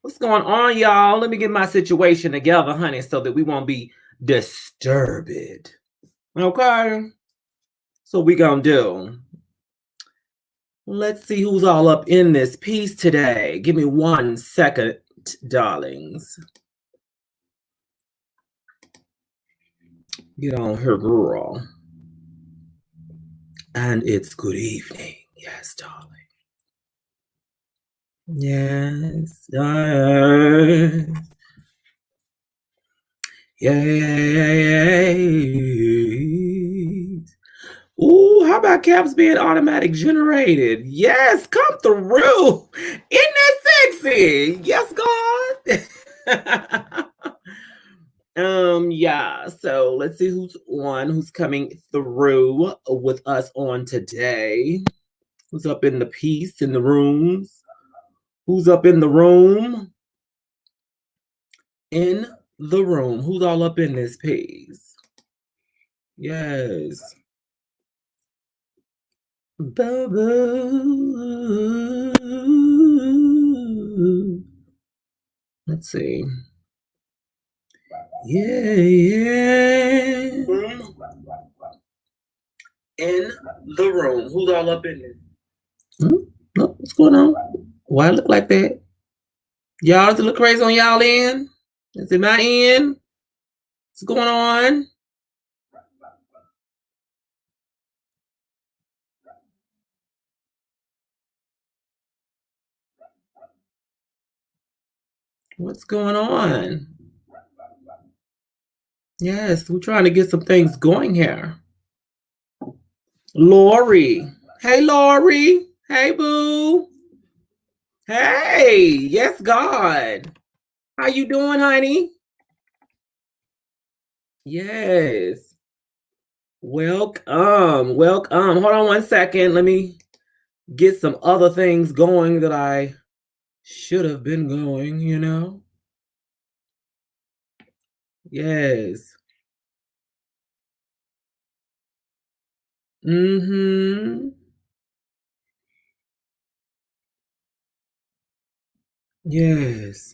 What's going on, y'all? Let me get my situation together, honey, so that we won't be disturbed. Okay? So we gonna do. Let's see who's all up in this piece today. Give me 1 second, darlings. Get on her, girl. And it's good evening. Yes, darling. Yes. Yay. Ooh, how about caps being automatic generated? Yes, come through. Isn't that sexy? Yes, God. Yeah, so let's see who's coming through with us on today. Who's up in the piece in the rooms? Who's up in the room? In the room. Who's all up in this piece? Yes. Boo-boo. Let's see. Yeah. In the room. Who's all up in there? Oh, what's going on? Why it look like that? Y'all, does it look crazy on y'all end? Is it my end? What's going on? What's going on? Yes, we're trying to get some things going here. Lori. Hey, Lori. Hey, boo. Hey, yes, God. How you doing, honey? Yes. Welcome. Welcome. Hold on 1 second. Let me get some other things going that I should have been going, Yes. Mm-hmm. Yes.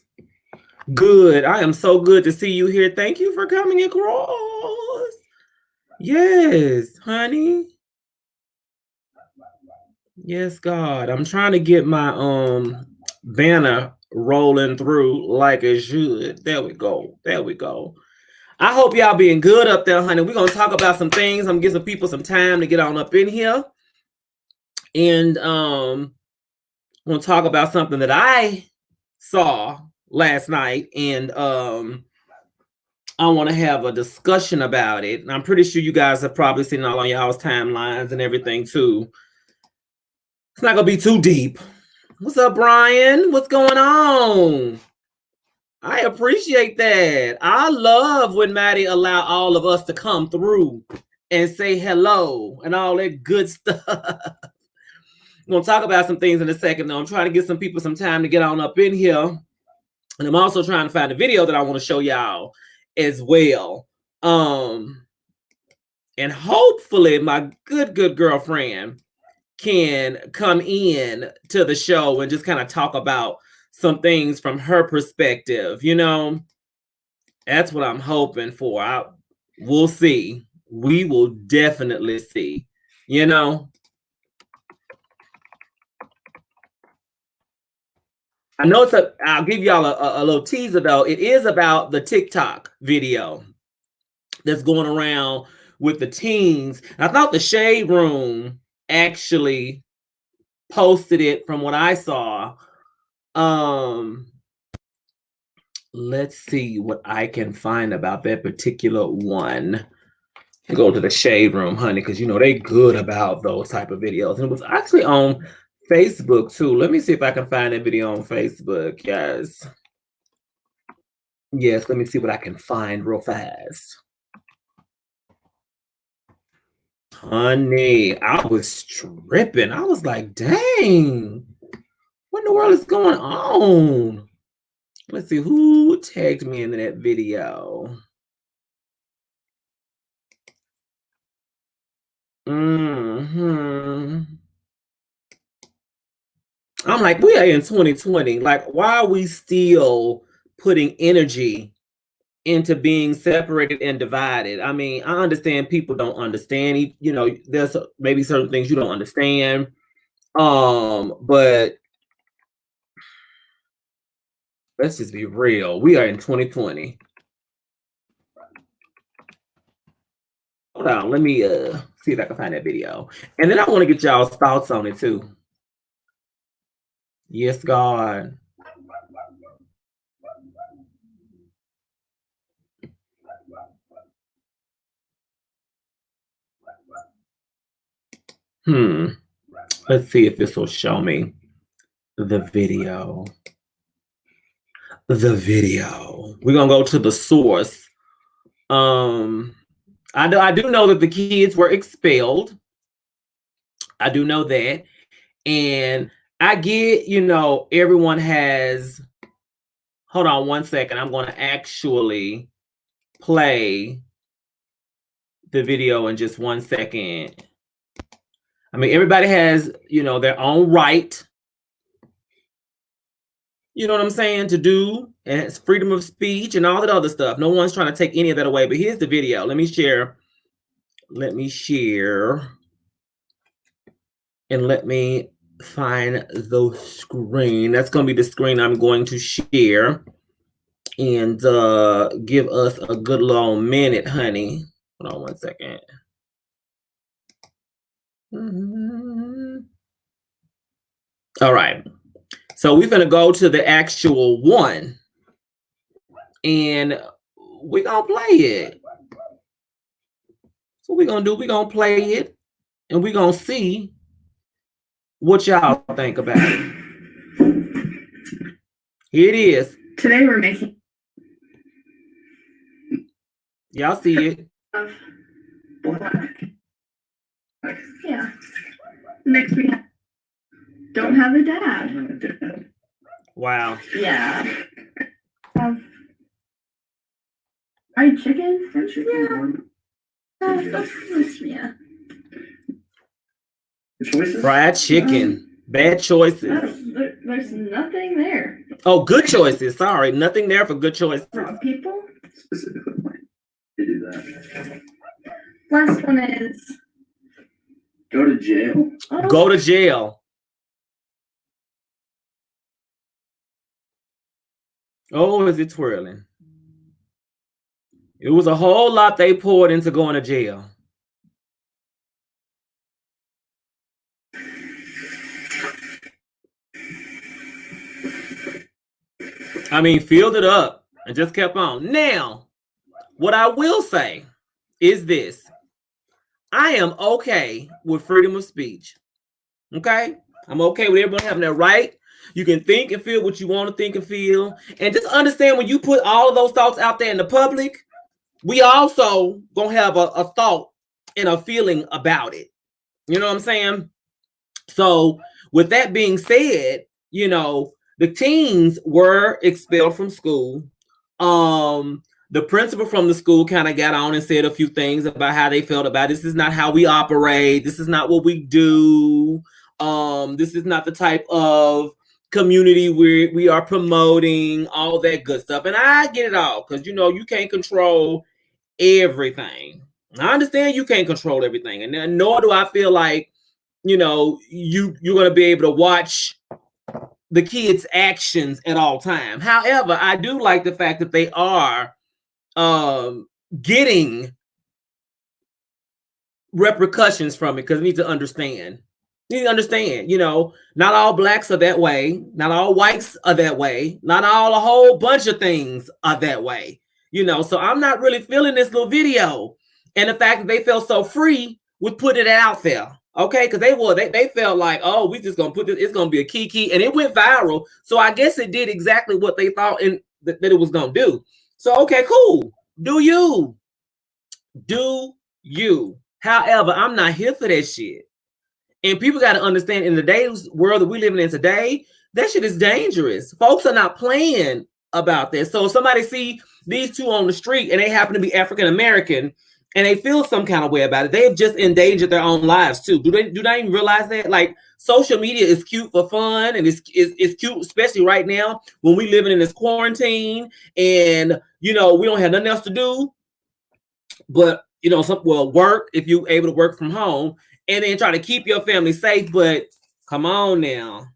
Good. I am so good to see you here. Thank you for coming across. Yes, honey. Yes, God. I'm trying to get my banner rolling through like it should. There we go. There we go. I hope y'all being good up there, honey. We're gonna talk about some things. I'm gonna give some people some time to get on up in here. And I'm gonna talk about something that I saw last night. And I want to have a discussion about it. And I'm pretty sure you guys have probably seen it all on y'all's timelines and everything too. It's not gonna be too deep. What's up, Brian? What's going on? I appreciate that. I love when Maddie allow all of us to come through and say hello and all that good stuff. I'm gonna talk about some things in a second though. I'm trying to get some people some time to get on up in here. And I'm also trying to find a video that I want to show y'all as well. And hopefully my good girlfriend can come in to the show and just kind of talk about some things from her perspective, That's what I'm hoping for. We'll see. We will definitely see, I know I'll give y'all a little teaser though. It is about the TikTok video that's going around with the teens. And I thought the Shade Room actually posted it from what I saw. Let's see what I can find about that particular one. Go to the Shade Room, honey, because they good about those type of videos. And it was actually on Facebook too. Let me see if I can find that video on Facebook. Yes. Yes, let me see what I can find real fast. Honey, I was tripping. I was like, dang, what in the world is going on? Let's see who tagged me into that video. I'm like, we are in 2020. Like, why are we still putting energy into being separated and divided? I mean, I understand people don't understand. You know, there's maybe certain things you don't understand. But let's just be real. We are in 2020. Hold on, let me see if I can find that video. And then I want to get y'all's thoughts on it too. Yes, God. Let's see if this will show me the video. The video. We're gonna go to the source. I do know that the kids were expelled. I do know that. And I get, you know, everyone has. Hold on one second. I'm going to actually play the video in just 1 second. I mean, everybody has, you know, their own right. You know what I'm saying? To do, and it's freedom of speech and all that other stuff. No one's trying to take any of that away. But here's the video. Let me share. And let me find the screen. That's going to be the screen I'm going to share. And give us a good long minute, honey. Hold on 1 second. All right. So we're going to go to the actual one. And we're going to play it. So we're going to do, we're going to play it. And we're going to see what y'all think about it. Here it is. Today we're making. Y'all see it? Black. Yeah. Next we don't have a dad. Wow. Yeah. Have fried chicken? Yeah. Fried chicken. Bad choices. There's nothing there. Oh, good choices. Sorry. Nothing there for good choices. People? Specifically to do that. Last one is Go to jail. Go to jail. Oh, is it twirling? It was a whole lot they poured into going to jail. I mean, filled it up and just kept on. Now, what I will say is this. I am okay with freedom of speech. Okay? I'm okay with everyone having that right. You can think and feel what you want to think and feel. And just understand when you put all of those thoughts out there in the public, we also gonna have a thought and a feeling about it. You know what I'm saying? So with that being said, you know, the teens were expelled from school. The principal from the school kind of got on and said a few things about how they felt about this is not how we operate. This is not what we do. This is not the type of community where we are promoting, all that good stuff. And I get it all because, you know, you can't control everything. I understand you can't control everything. And nor do I feel like, you know, you're going to be able to watch the kids' actions at all time. However, I do like the fact that they are getting repercussions from it because you need to understand. You need to understand, you know, not all blacks are that way. Not all whites are that way. Not all, a whole bunch of things are that way. You know, so I'm not really feeling this little video. And the fact that they felt so free with putting it out there. Okay, because they felt like, oh, we just gonna put this, it's gonna be a kiki, and it went viral. So I guess it did exactly what they thought that it was gonna do. So okay, cool. Do you? However, I'm not here for that shit. And people got to understand in the day's world that we're living in today, that shit is dangerous. Folks are not playing about this. So if somebody see these two on the street and they happen to be African American and they feel some kind of way about it. They've just endangered their own lives too. Do they even realize that? Like, social media is cute for fun, and it's cute, especially right now when we living in this quarantine, and we don't have nothing else to do. But work if you're able to work from home, and then try to keep your family safe. But come on now.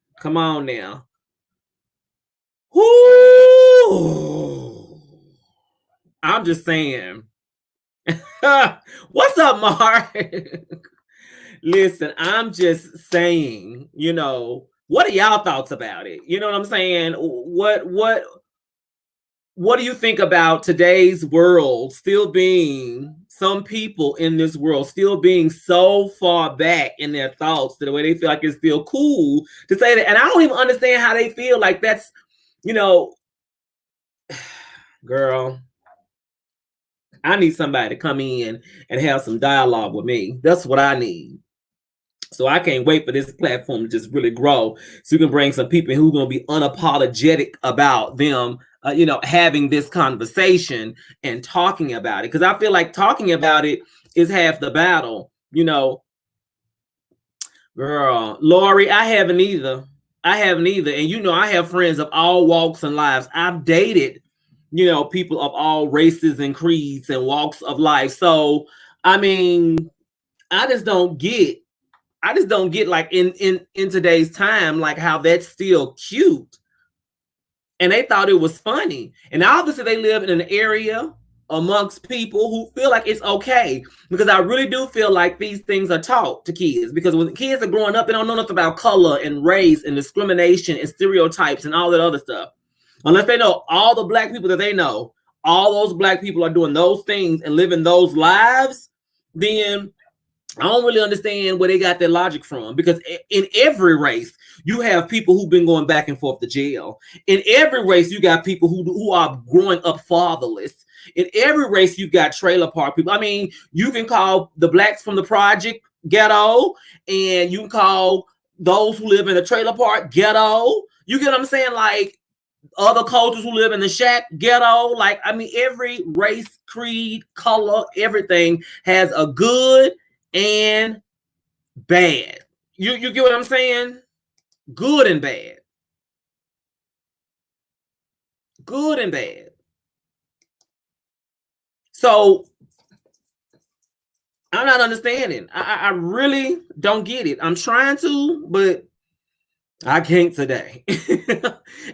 Whoo! I'm just saying. What's up, Mark? Listen, I'm just saying, what are y'all thoughts about it? You know what I'm saying? What do you think about today's world still being, some people in this world still being so far back in their thoughts to the way they feel like it's still cool to say that? And I don't even understand how they feel like that's, girl, I need somebody to come in and have some dialogue with me. That's what I need. So I can't wait for this platform to just really grow, so you can bring some people who are going to be unapologetic about them, having this conversation and talking about it. Because I feel like talking about it is half the battle. Girl, Lori, I haven't either. And I have friends of all walks and lives. I've dated, people of all races and creeds and walks of life. So, I mean, I just don't get like in today's time, like how that's still cute. And they thought it was funny. And obviously they live in an area amongst people who feel like it's okay, because I really do feel like these things are taught to kids, because when kids are growing up, they don't know nothing about color and race and discrimination and stereotypes and all that other stuff. Unless they know all the black people that they know, all those black people are doing those things and living those lives, then I don't really understand where they got their logic from, because in every race, you have people who've been going back and forth to jail. In every race, you got people who are growing up fatherless. In every race, you've got trailer park people. I mean, you can call the blacks from the project ghetto, and you can call those who live in the trailer park ghetto. You get what I'm saying? Like, other cultures who live in the shack ghetto. Like, I mean, every race, creed, color, everything has a good and bad. You get what I'm saying? Good and bad. Good and bad. So I'm not understanding. I really don't get it. I'm trying to, but I can't today.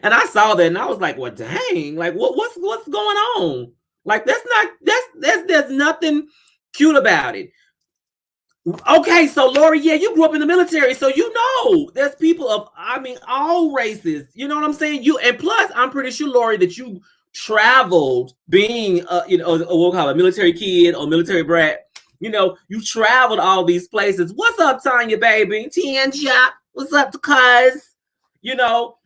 And I saw that and I was like, well, dang, like what's going on? Like, there's nothing cute about it. Okay, so Lori, yeah, you grew up in the military, so there's people of, I mean, all races. You know what I'm saying? And plus, I'm pretty sure, Lori, that you traveled, being we'll call it a military kid or military brat. You traveled all these places. What's up, Tanya, baby? Tanja, what's up, cuz?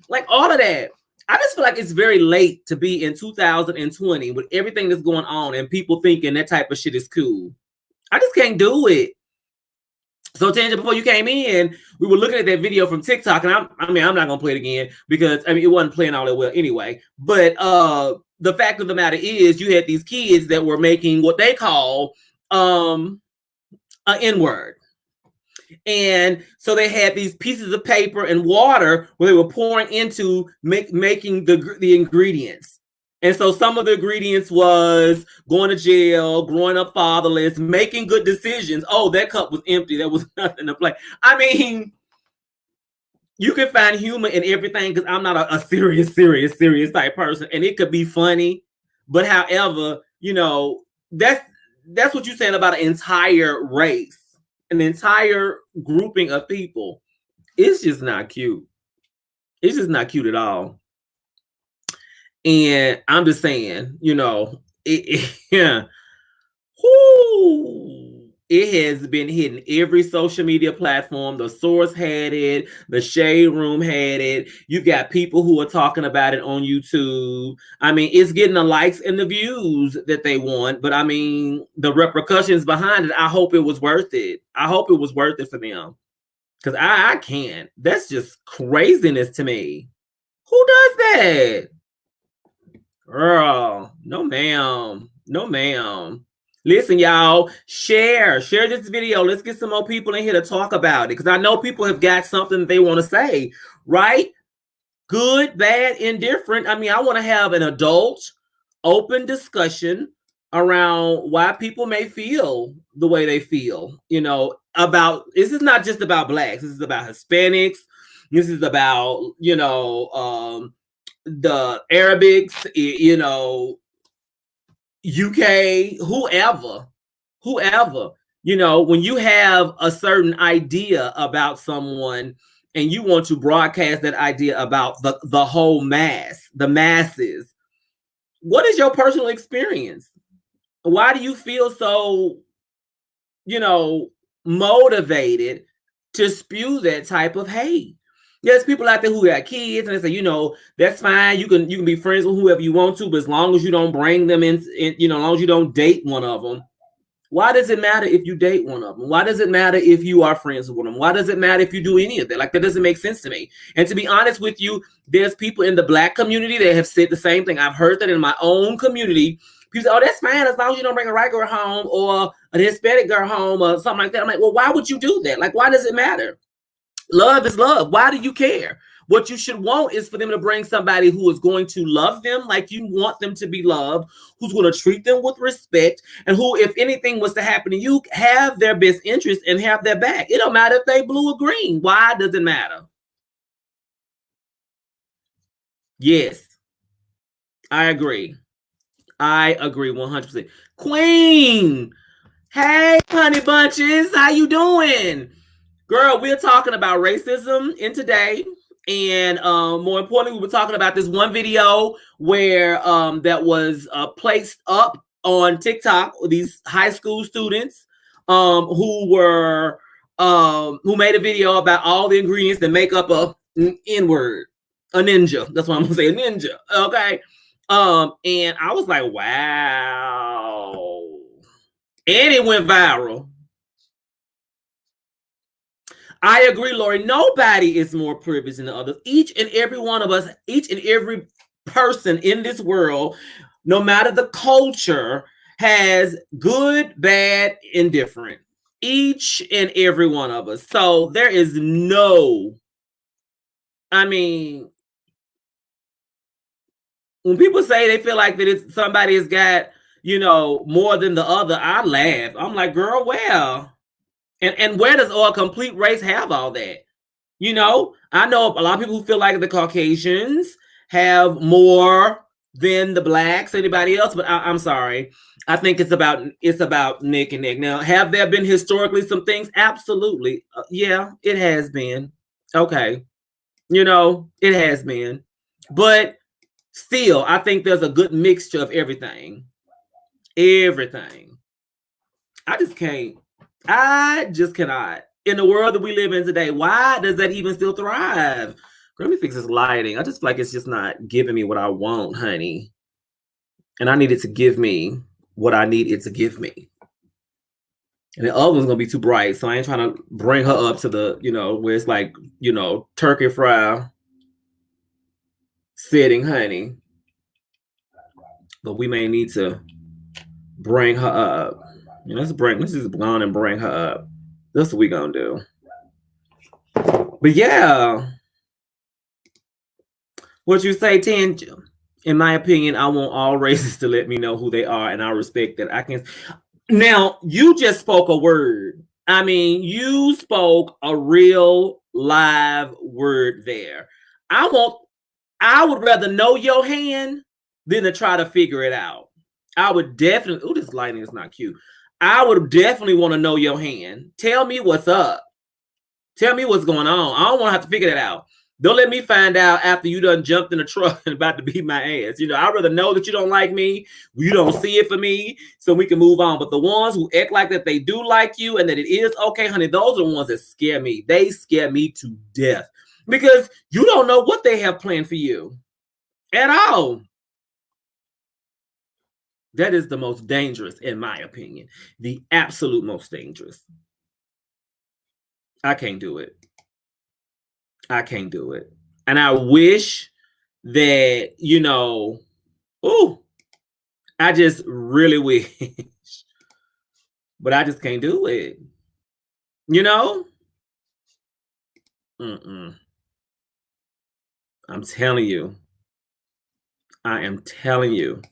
Like all of that. I just feel like it's very late to be in 2020 with everything that's going on and people thinking that type of shit is cool. I just can't do it. So, Tanja, before you came in, we were looking at that video from TikTok, and I'm not gonna play it again because it wasn't playing all that well anyway. But the fact of the matter is, you had these kids that were making what they call an N-word, and so they had these pieces of paper and water where they were pouring into making the ingredients. And so some of the ingredients was going to jail, growing up fatherless, making good decisions. Oh, that cup was empty. There was nothing to play. I mean, you can find humor in everything, because I'm not a serious type person. And it could be funny. But however, that's what you're saying about an entire race, an entire grouping of people. It's just not cute. It's just not cute at all. And I'm just saying, it has been hitting every social media platform. The Source had it. The Shade Room had it. You've got people who are talking about it on YouTube. I mean, it's getting the likes and the views that they want. But I mean, the repercussions behind it, I hope it was worth it. I hope it was worth it for them. Because I can't. That's just craziness to me. Who does that? Girl, no ma'am. Listen, y'all, share this video. Let's get some more people in here to talk about it, because I know people have got something that they want to say, right? Good, bad, indifferent. I mean, I want to have an adult, open discussion around why people may feel the way they feel, about, this is not just about Blacks. This is about Hispanics. This is about, the Arabics, UK, whoever, when you have a certain idea about someone and you want to broadcast that idea about the whole the masses, what is your personal experience? Why do you feel so, motivated to spew that type of hate? There's people out there who got kids and they say, that's fine. You can be friends with whoever you want to, but as long as you don't bring them in, as long as you don't date one of them. Why does it matter if you date one of them? Why does it matter if you are friends with them? Why does it matter if you do any of that? Like, that doesn't make sense to me. And to be honest with you, there's people in the Black community that have said the same thing. I've heard that in my own community. People say, oh, that's fine as long as you don't bring a white girl home or a Hispanic girl home or something like that. I'm like, well, why would you do that? Like, why does it matter? Love is love. Why do you care? What you should want is for them to bring somebody who is going to love them like you want them to be loved, who's going to treat them with respect, and who, if anything was to happen to you, have their best interest and have their back. It don't matter if they blue or green. Why does it matter? Yes, I agree. I agree 100%. Queen, hey, honey bunches, how you doing? Girl, we're talking about racism in today. And more importantly, we were talking about this one video where that was placed up on TikTok, these high school students who made a video about all the ingredients that make up an N-word, a ninja. That's what I'm gonna say, a ninja. Okay. And I was like, wow. And it went viral. I agree, Lori. Nobody is more privileged than the others. Each and every one of us, each and every person in this world, no matter the culture, has good, bad, indifferent. Each and every one of us. So there is no, I mean, when people say they feel like that somebody has got, more than the other, I laugh. I'm like, girl, well. And where does a complete race have all that? I know a lot of people who feel like the Caucasians have more than the Blacks, anybody else, but I'm sorry. I think it's about neck and neck. Now, have there been historically some things? Absolutely. Yeah, it has been. Okay. It has been. But still, I think there's a good mixture of everything. Everything. I just cannot. In the world that we live in today, why does that even still thrive? Let me fix this lighting. I just feel like it's just not giving me what I want, honey. And I need it to give me what I need it to give me. And the other one's going to be too bright, so I ain't trying to bring her up to the, where it's like, turkey fry sitting, honey. But we may need to bring her up. Let's just go on and bring her up. That's what we gonna do. But yeah, what you say, Tanja? In my opinion, I want all races to let me know who they are, and I respect that. I can. Now, you just spoke a word. I mean, you spoke a real live word there. I would rather know your hand than to try to figure it out. I would definitely. Oh, this lighting is not cute. I would definitely want to know your hand. Tell me what's up. Tell me what's going on. I don't want to have to figure that out. Don't let me find out after you done jumped in the truck and about to beat my ass. I'd rather know that you don't like me. You don't see it for me, so we can move on. But the ones who act like that they do like you and that it is okay, honey, those are the ones that scare me. They scare me to death because you don't know what they have planned for you at all. That is the most dangerous, in my opinion. The absolute most dangerous. I can't do it. I can't do it. And I wish that, I just really wish but I just can't do it. You know? I'm telling you. I am telling you.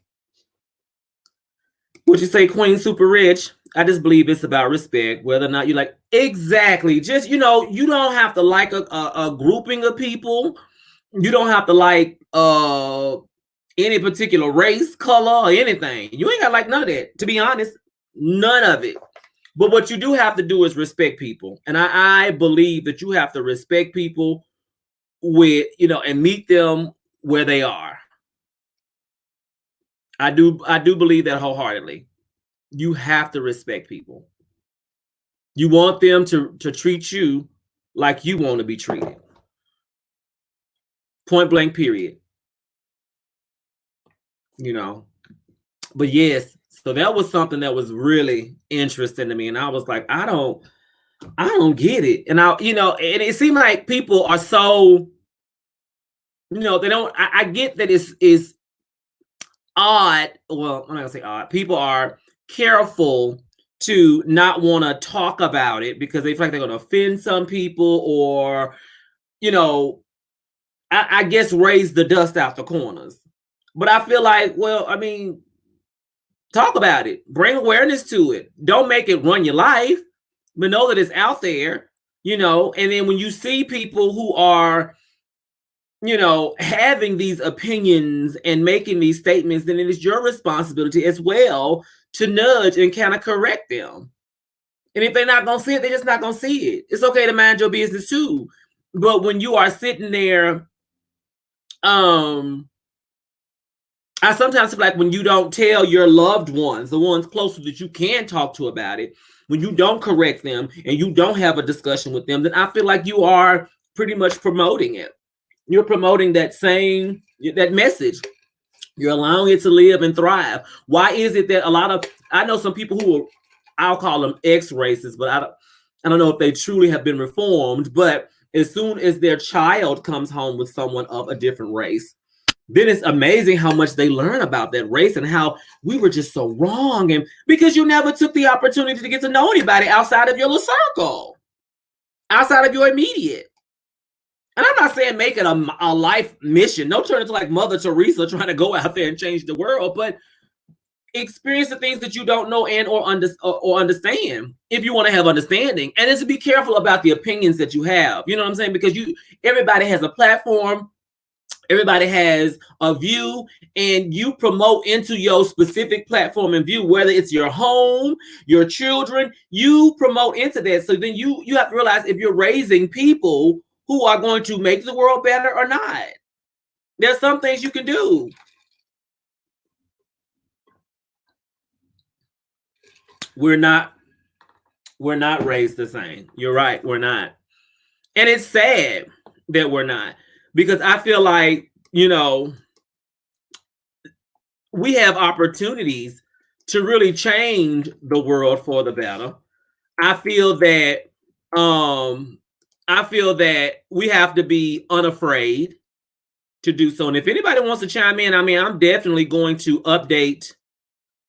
Would you say Queen Super Rich? I just believe it's about respect, whether or not you like. Exactly. Just, you don't have to like a grouping of people. You don't have to like any particular race, color, or anything. You ain't got to like none of that. To be honest, none of it. But what you do have to do is respect people. And I believe that you have to respect people with, and meet them where they are. I do believe that wholeheartedly. You have to respect people. You want them to treat you like you want to be treated. Point blank, period. But yes, so that was something that was really interesting to me. And I was like, I don't get it. And and it seemed like people are so, they don't, I get that it's odd. Well, I'm not gonna say odd. People are careful to not want to talk about it because they feel like they're going to offend some people or, I guess raise the dust out the corners. But I feel like, well, I mean, talk about it. Bring awareness to it. Don't make it run your life, but know that it's out there, and then when you see people who are, having these opinions and making these statements, then it is your responsibility as well to nudge and kind of correct them. And if they're not going to see it, they're just not going to see it. It's okay to mind your business too. But when you are sitting there, I sometimes feel like when you don't tell your loved ones, the ones closer that you can talk to about it, when you don't correct them and you don't have a discussion with them, then I feel like you are pretty much promoting it. You're promoting that message. You're allowing it to live and thrive. Why is it that I know some people who I'll call them ex-racists, but I don't know if they truly have been reformed, but as soon as their child comes home with someone of a different race, then it's amazing how much they learn about that race and how we were just so wrong. And because you never took the opportunity to get to know anybody outside of your little circle, outside of your immediate. And I'm not saying make it a life mission. Don't turn into like Mother Teresa trying to go out there and change the world, but experience the things that you don't know and or understand if you want to have understanding. And then to be careful about the opinions that you have. You know what I'm saying? Because everybody has a platform. Everybody has a view, and you promote into your specific platform and view, whether it's your home, your children, you promote into that. So then you have to realize if you're raising people who are going to make the world better or not. There's some things you can do. We're not raised the same. You're right, we're not. And it's sad that we're not, because I feel like, we have opportunities to really change the world for the better. I feel that we have to be unafraid to do so. And if anybody wants to chime in, I'm definitely going to update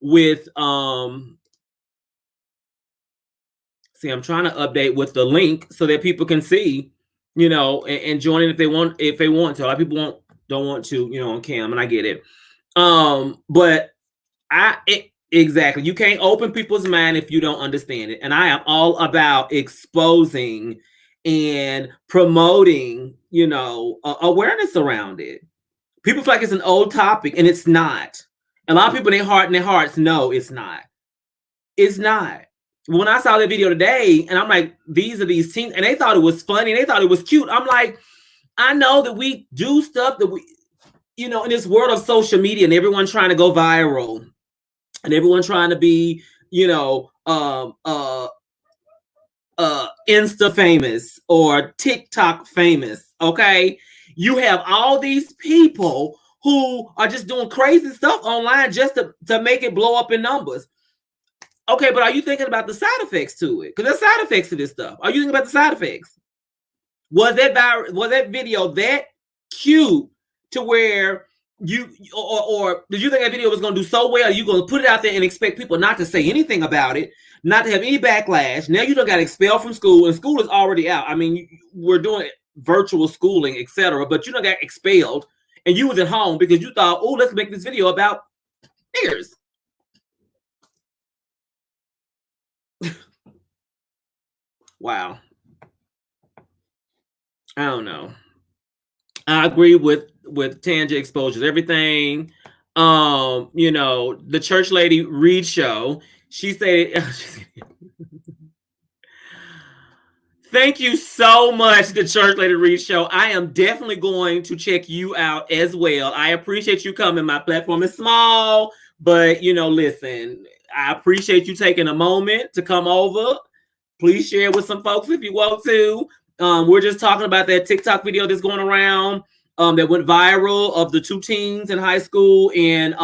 with I'm trying to update with the link so that people can see, and join in if they want to. A lot of people don't want to, on cam, and I get it. But exactly, you can't open people's mind if you don't understand it. And I am all about exposing and promoting, awareness around it. People feel like it's an old topic, and it's not. A lot of people in their hearts know it's not. It's not. When I saw that video today, and I'm like, these are these teens, and they thought it was funny, and they thought it was cute. I'm like, I know that we do stuff that we, in this world of social media, and everyone trying to go viral, and everyone trying to be, Insta famous or TikTok famous. Okay, you have all these people who are just doing crazy stuff online just to make it blow up in numbers. Okay, but are you thinking about the side effects to it? Because there's side effects to this stuff. Are you thinking about the side effects? Was that video that cute to where or did you think that video was going to do so well? You going to put it out there and expect people not to say anything about it, not to have any backlash? Now you don't got expelled from school, and school is already out. I mean, we're doing virtual schooling, etc. But you don't got expelled, and you was at home because you thought, oh, let's make this video about niggers. Wow. I don't know. I agree with Tanja exposures, everything. You know, the Church Lady Reed show. She said, thank you so much, the Church Lady Reed show. I am definitely going to check you out as well. I appreciate you coming. My platform is small, but you know, listen, I appreciate you taking a moment to come over. Please share with some folks if you want to. We're just talking about that TikTok video that's going around that went viral of the two teens in high school and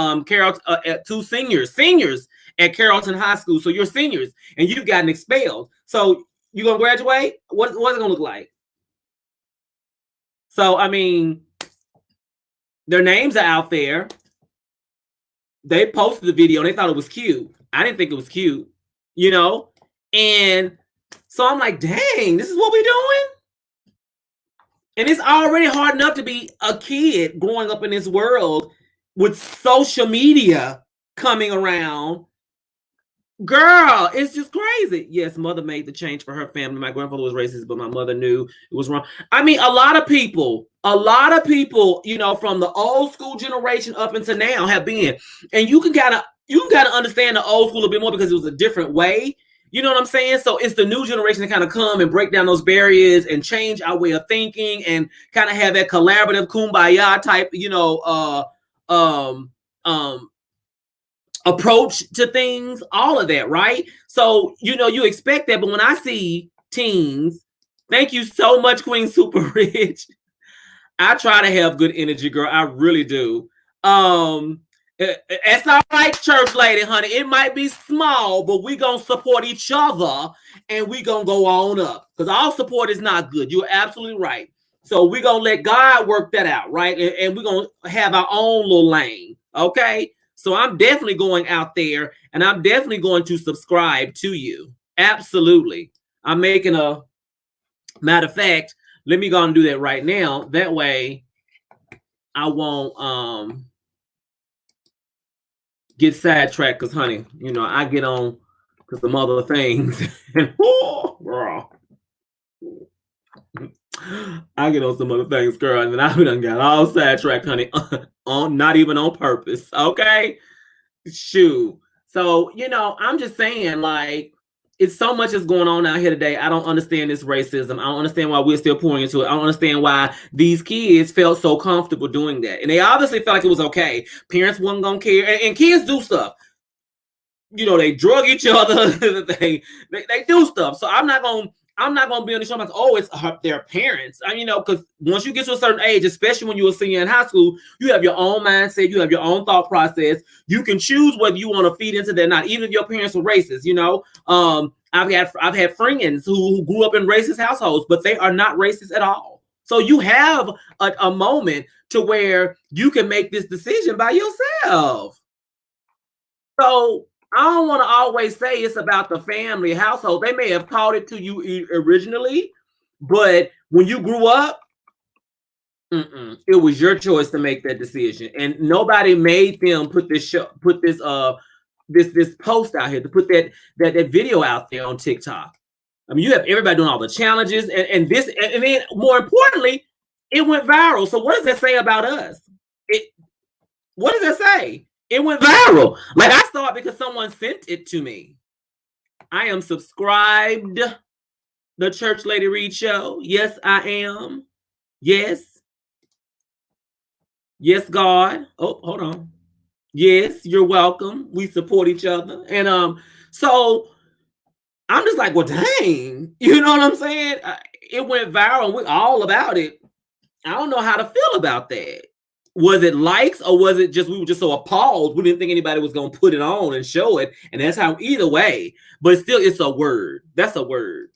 two seniors at Carrollton High School. So you're seniors and you've gotten expelled. So you're going to graduate? What's it going to look like? So, I mean, their names are out there. They posted the video and they thought it was cute. I didn't think it was cute, you know? And so I'm like, dang, this is what we're doing? And it's already hard enough to be a kid growing up in this world with social media coming around. Girl, it's just crazy. Yes, mother made the change for her family. My grandfather was racist, but my mother knew it was wrong. I mean, a lot of people, you know, from the old school generation up until now have been. And you can gotta understand the old school a bit more because it was a different way. You know what I'm saying? So it's the new generation to kind of come and break down those barriers and change our way of thinking and kind of have that collaborative kumbaya type, you know, approach to things, all of that, right? So, you know, you expect that, but when I see teens, thank you so much, Queen Super Rich. I try to have good energy, girl. I really do. It's all right, Church Lady, honey. It might be small, but we gonna support each other and we gonna go on up because all support is not good. You're absolutely right. So we gonna let God work that out, right? And we're gonna have our own little lane, okay? So I'm definitely going out there and I'm definitely going to subscribe to you. Absolutely. I'm making a matter of fact, let me go and do that right now. That way I won't get sidetracked because, honey, you know, I get on because some other things. Girl. I get on some other things, girl, and then I done got all sidetracked, honey, not even on purpose, okay? Shoot. So, you know, I'm just saying, like, it's so much is going on out here today. I don't understand this racism. I don't understand why we're still pouring into it. I don't understand why these kids felt so comfortable doing that. And they obviously felt like it was okay. Parents weren't going to care. And kids do stuff. You know, they drug each other. they do stuff. So I'm not going to be on the show like, oh, it's their parents. I mean, you know, because once you get to a certain age, especially when you're a senior in high school, you have your own mindset. You have your own thought process. You can choose whether you want to feed into that or not. Even if your parents were racist, you know. I've had friends who grew up in racist households, but they are not racist at all. So you have a moment to where you can make this decision by yourself. So I don't want to always say it's about the family household. They may have taught it to you originally, but when you grew up, it was your choice to make that decision, and nobody made them put this post out here to put that video out there on TikTok. I mean, you have everybody doing all the challenges, and then more importantly, it went viral. So what does that say about us? What does that say? It went viral. Like, I saw it because someone sent it to me. I am subscribed. The Church Lady Reed Show. Yes, I am. Yes. Yes, God. Oh, hold on. Yes, you're welcome. We support each other. And so I'm just like, well, dang. You know what I'm saying? It went viral. We're all about it. I don't know how to feel about that. Was it likes, or was it just we were just so appalled we didn't think anybody was going to put it on and show it? And that's how, either way, but still, it's a word. That's a word.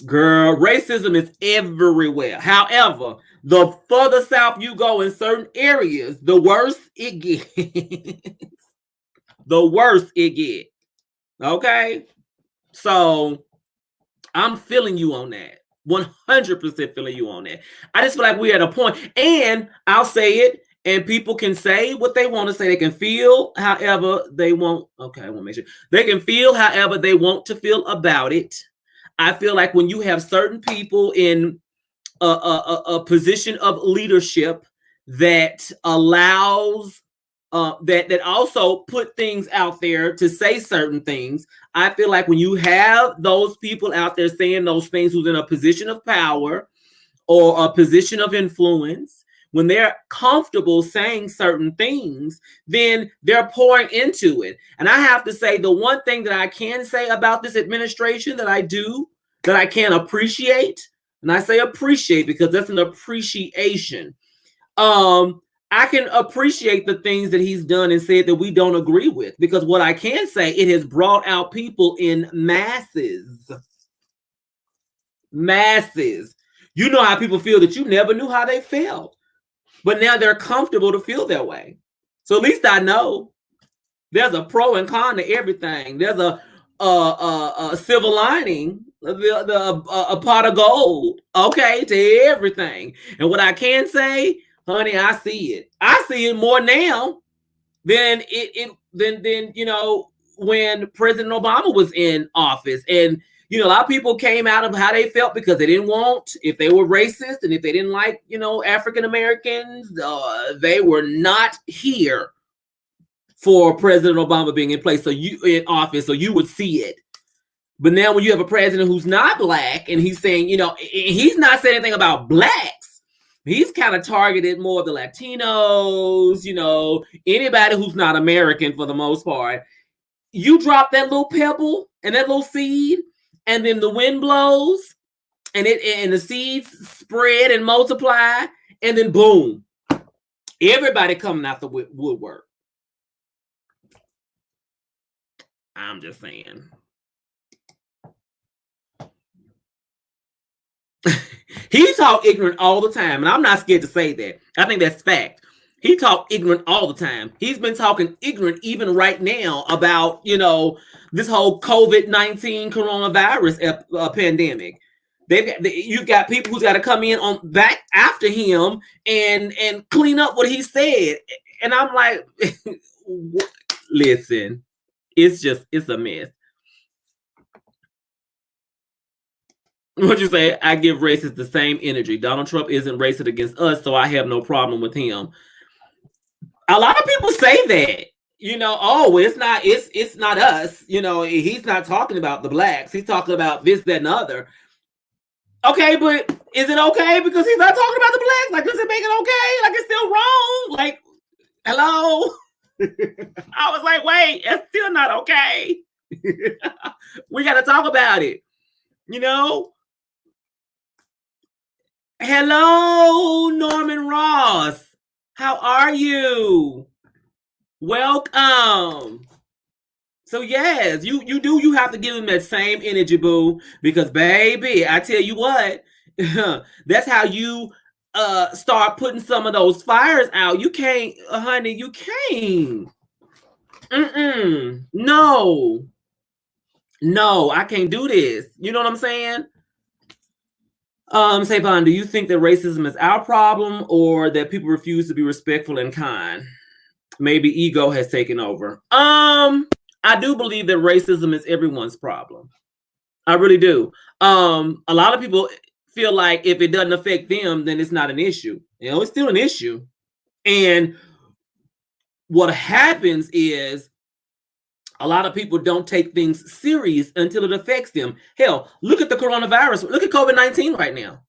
Girl, racism is everywhere. However, the further south you go in certain areas, the worse it gets. The worse it gets. Okay? So I'm feeling you on that. 100% feeling you on that. I just feel like we're at a point, and I'll say it, and people can say what they want to say. They can feel however they want. Okay, I want to make sure. They can feel however they want to feel about it. I feel like when you have certain people in a position of leadership that allows that also put things out there to say certain things, I feel like when you have those people out there saying those things who's in a position of power or a position of influence, when they're comfortable saying certain things, then they're pouring into it. And I have to say, the one thing that I can say about this administration that I can appreciate, and I say appreciate because that's an appreciation. I can appreciate the things that he's done and said that we don't agree with, because what I can say, it has brought out people in masses. Masses. You know how people feel that you never knew how they felt, but now they're comfortable to feel that way. So at least I know there's a pro and con to everything. There's a silver lining, a pot of gold, okay, to everything. And what I can say, honey, I see it. I see it more now than than you know, when President Obama was in office. And you know, a lot of people came out of how they felt because they didn't want, if they were racist and if they didn't like, you know, African Americans, they were not here for President Obama being in place, so you in office, so you would see it. But now when you have a president who's not black and he's saying, you know, he's not saying anything about blacks. He's kind of targeted more of the Latinos, you know, anybody who's not American for the most part. You drop that little pebble and that little seed, and then the wind blows and the seeds spread and multiply, and then boom, everybody coming out the woodwork. I'm just saying. He talk ignorant all the time, and I'm not scared to say that. I think that's fact. He talk ignorant all the time. He's been talking ignorant even right now about, you know, this whole COVID-19 coronavirus pandemic. You've got people who's got to come in on back after him and clean up what he said. And I'm like, listen, it's a mess. What'd you say? I give racists the same energy. Donald Trump isn't racist against us, so I have no problem with him. A lot of people say that, you know, oh, it's not us. You know, he's not talking about the blacks. He's talking about this, that, and other. Okay, but is it okay because he's not talking about the blacks? Like, does it make it okay? Like, it's still wrong? Like, hello? I was like, wait, it's still not okay. We got to talk about it, you know? Hello, Norman Ross. How are you? Welcome. So yes, you have to give him that same energy, boo, because baby, I tell you what, that's how you start putting some of those fires out. You can't, honey, you can't. No, I can't do this. You know what I'm saying? Savon, do you think that racism is our problem or that people refuse to be respectful and kind? Maybe ego has taken over. I do believe that racism is everyone's problem. I really do. A lot of people feel like if it doesn't affect them, then it's not an issue. You know, it's still an issue. And what happens is a lot of people don't take things serious until it affects them. Hell, look at the coronavirus. Look at COVID-19 right now.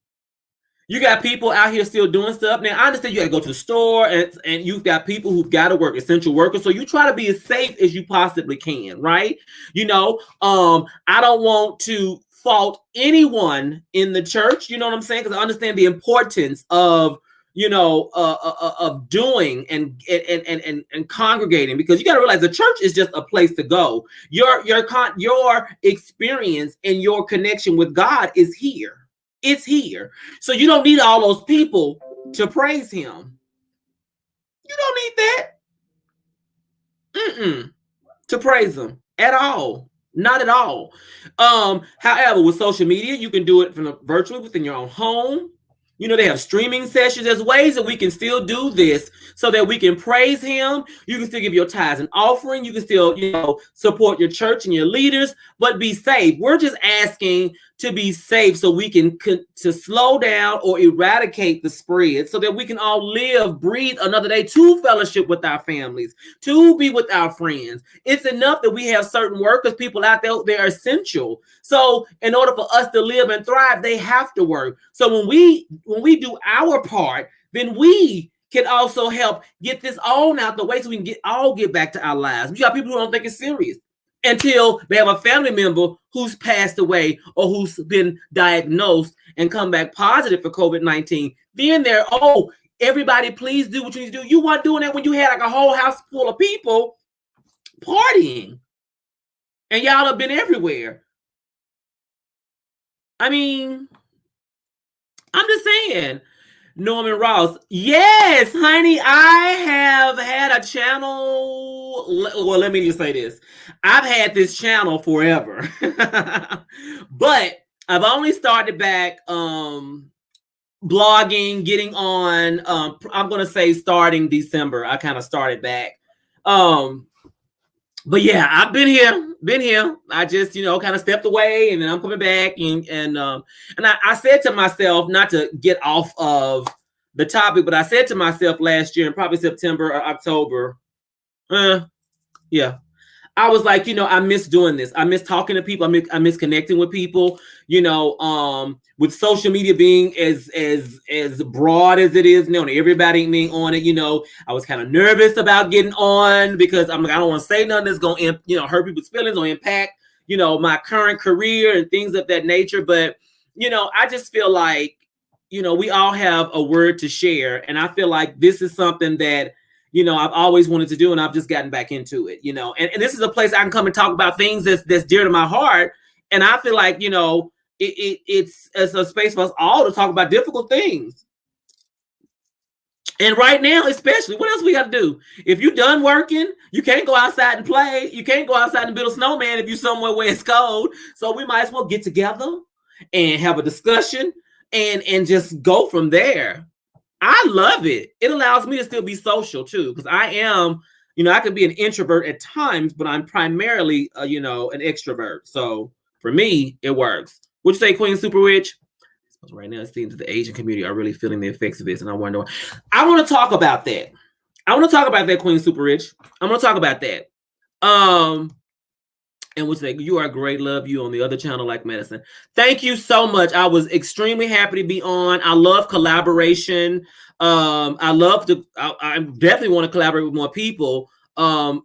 You got people out here still doing stuff. Now, I understand you got to go to the store and you've got people who've got to work, essential workers. So you try to be as safe as you possibly can, right? You know, I don't want to fault anyone in the church. You know what I'm saying? Because I understand the importance of of doing and congregating, because you got to realize the church is just a place to go. Your experience and your connection with God is here. It's here. So you don't need all those people to praise him. You don't need that to praise him at all. Not at all. However, with social media, you can do it from virtually within your own home. They have streaming sessions. There's ways that we can still do this so that we can praise him. You can still give your tithes and offering. You can still, support your church and your leaders, but be safe. We're just asking to be safe so we can to slow down or eradicate the spread so that we can all breathe another day to fellowship with our families, to be with our friends. It's enough that we have certain workers, people out there, they're essential. So in order for us to live and thrive, they have to work. So when we do our part, then we can also help get this on out the way so we can get back to our lives. We got people who don't think it's serious until they have a family member who's passed away or who's been diagnosed and come back positive for COVID-19. Then they're, everybody please do what you need to do. You weren't doing that when you had like a whole house full of people partying. And y'all have been everywhere. I mean, I'm just saying. Norman Ross. Yes, honey, I have had a channel. Well, let me just say this. I've had this channel forever. But I've only started back blogging, getting on. I'm going to say starting December. I kind of started back. But yeah, I've been here. I just, kind of stepped away and then I'm coming back. And I said to myself, not to get off of the topic, but I said to myself last year in probably September or October, yeah, I was like, I miss doing this. I miss talking to people. I miss connecting with people, with social media being as broad as it is now, and everybody being on it, I was kind of nervous about getting on because I'm like, I don't want to say nothing that's going to, hurt people's feelings or impact, my current career and things of that nature. But, I just feel like, we all have a word to share. And I feel like this is something that, I've always wanted to do, and I've just gotten back into it, and this is a place I can come and talk about things that's dear to my heart. And I feel like, it's a space for us all to talk about difficult things. And right now, especially, what else we got to do? If you're done working, you can't go outside and play. You can't go outside and build a snowman if you're somewhere where it's cold. So we might as well get together and have a discussion and just go from there. I love it. It allows me to still be social too, because I am, I can be an introvert at times, but I'm primarily, an extrovert. So for me, it works. Would you say, Queen Super Witch? Right now, it seems that the Asian community are really feeling the effects of this, and I wonder. I want to talk about that. Queen Super Rich. I'm going to talk about that. And would say, you are great. Love you on the other channel, Like Medicine. Thank you so much. I was extremely happy to be on. I love collaboration. I definitely want to collaborate with more people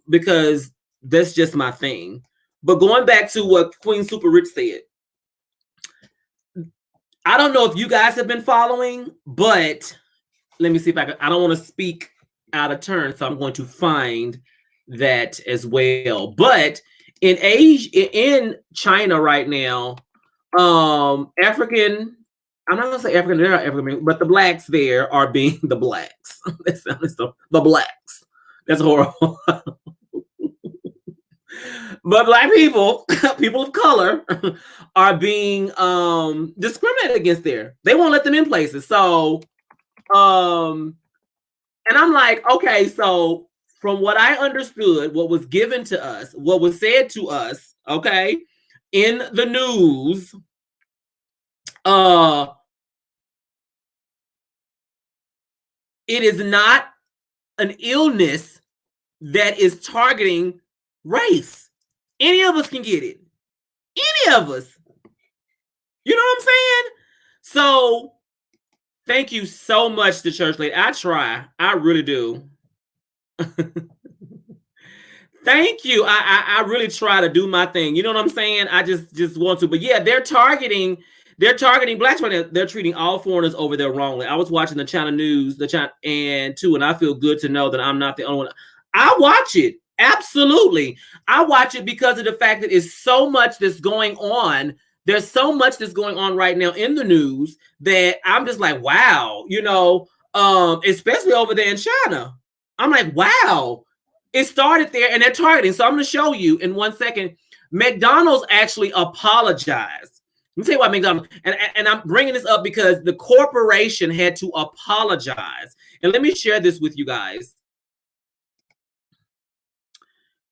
because that's just my thing. But going back to what Queen Super Rich said, I don't know if you guys have been following, but let me see if I don't want to speak out of turn, so I'm going to find that as well. But in Asia, in China right now, I'm not gonna say African, they're not African, but the blacks there are being the blacks. The blacks. That's horrible. But black people, people of color, are being discriminated against there. They won't let them in places. So, and I'm like, okay, so from what I understood, what was given to us, what was said to us, okay, in the news, it is not an illness that is targeting race. Any of us can get it. Any of us. You know what I'm saying? So thank you so much to Church Lady. I try. I really do. Thank you. I really try to do my thing. You know what I'm saying? I just want to. But yeah, they're targeting They're targeting blacks right now. They're treating all foreigners over there wrongly. I was watching the China news, and I feel good to know that I'm not the only one. I watch it. Absolutely. I watch it because of the fact that it's so much that's going on. There's so much that's going on right now in the news that I'm just like, wow, especially over there in China. I'm like, wow, it started there and they're targeting. So I'm going to show you in 1 second. McDonald's actually apologized. Let me tell you why McDonald's, and I'm bringing this up because the corporation had to apologize. And let me share this with you guys.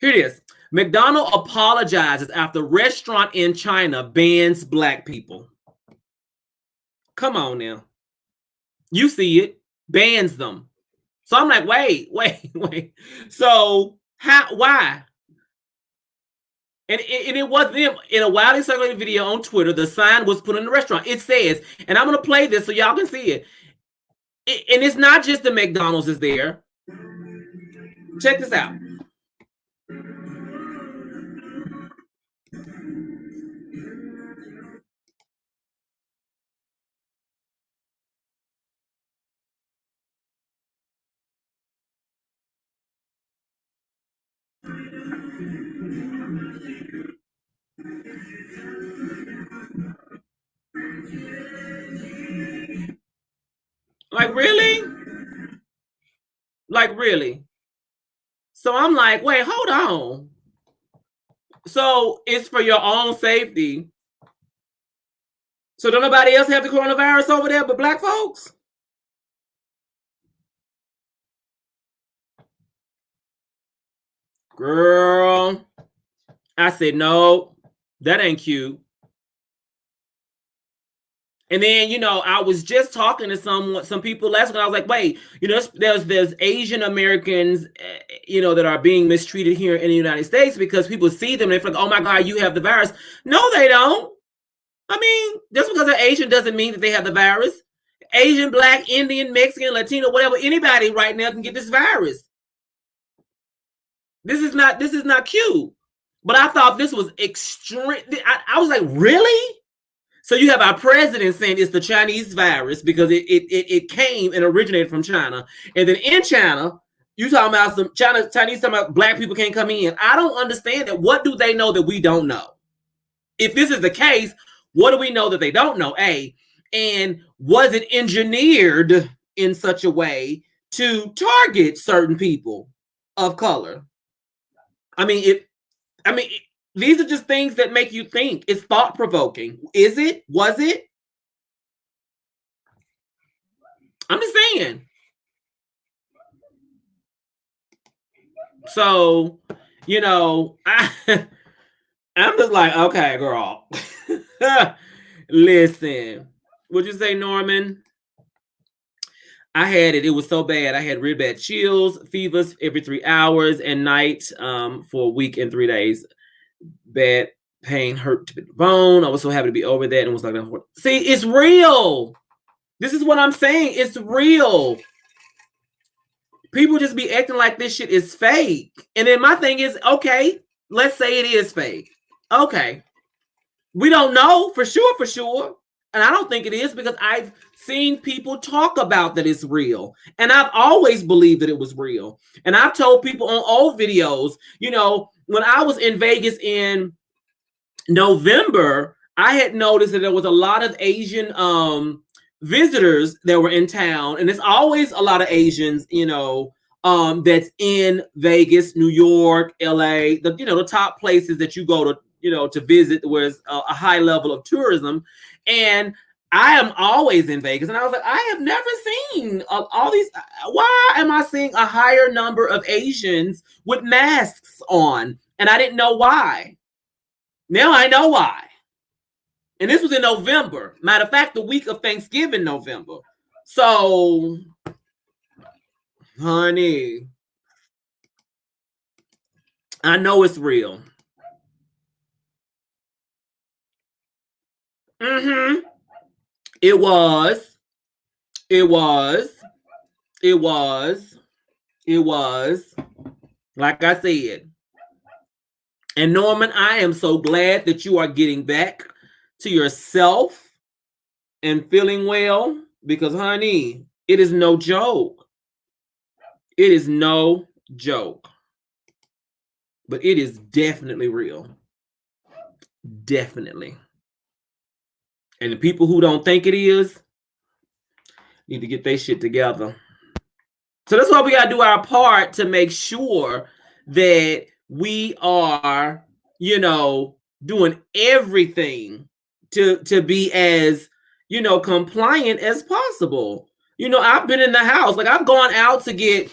Here it is. McDonald's apologizes after restaurant in China bans black people. Come on now. You see it. Bans them. So I'm like, wait. So why? And it was them. In a widely circulated video on Twitter, the sign was put in the restaurant. It says, and I'm going to play this so y'all can see it. And it's not just the McDonald's is there. Check this out. Like, really? Like, really? So I'm like, wait, hold on. So it's for your own safety. So don't nobody else have the coronavirus over there but black folks? Girl, I said, no, that ain't cute. And then, I was just talking to some people last week. I was like, wait, there's Asian Americans, that are being mistreated here in the United States because people see them and they're like, oh my God, you have the virus. No, they don't. I mean, just because they're Asian doesn't mean that they have the virus. Asian, Black, Indian, Mexican, Latino, whatever, anybody right now can get this virus. This is not cute. But I thought this was extreme. I was like, really? So you have our president saying it's the Chinese virus because it came and originated from China. And then in China, you talking about some Chinese talking about black people can't come in. I don't understand that. What do they know that we don't know? If this is the case, what do we know that they don't know? A, and was it engineered in such a way to target certain people of color? These are just things that make you think. It's thought-provoking. Is it? Was it? I'm just saying. So, I'm just like, okay, girl. Listen. What'd you say, Norman? I had it. It was so bad. I had really bad chills, fevers every 3 hours and night for a week and 3 days. Bad pain, hurt to the bone. I was so happy to be over that and was like, see, it's real. This is what I'm saying. It's real. People just be acting like this shit is fake. And then my thing is, okay, let's say it is fake. Okay. We don't know for sure. And I don't think it is because I've seen people talk about that it's real. And I've always believed that it was real. And I've told people on old videos, when I was in Vegas in November, I had noticed that there was a lot of Asian visitors that were in town. And there's always a lot of Asians, that's in Vegas, New York, LA, the top places that you go to, to visit where it's a high level of tourism. And I am always in Vegas. And I was like, I have never seen all these. Why am I seeing a higher number of Asians with masks on? And I didn't know why. Now I know why. And this was in November. Matter of fact, the week of Thanksgiving, November. So, honey, I know it's real. It was. Like I said. And Norman, I am so glad that you are getting back to yourself. and feeling well, because honey, it is no joke. It is no joke. But it is definitely real. Definitely. And the people who don't think it is need to get their shit together. So that's why we got to do our part to make sure that we are, you know, doing everything to be as, you know, compliant as possible. You know, I've been in the house, like I've gone out to get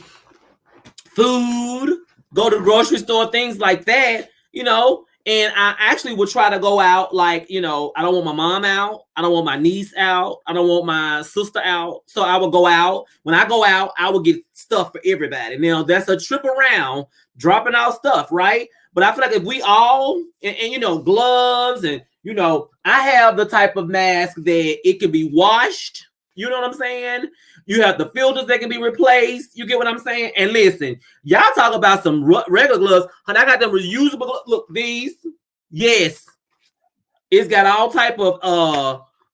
food, go to the grocery store, things like that, you know, and I actually would try to go out like, you know, I don't want my mom out. I don't want my niece out. I don't want my sister out. So I would go out. When I go out, I would get stuff for everybody. Now that's a trip around dropping out stuff, right? But I feel like if we all, and you know, gloves and, you know, I have the type of mask that it can be washed. You know what I'm saying? You have the filters that can be replaced. You get what I'm saying? And listen, y'all talk about some regular gloves. Honey, I got them reusable gloves. Look, these. Yes. It's got all type of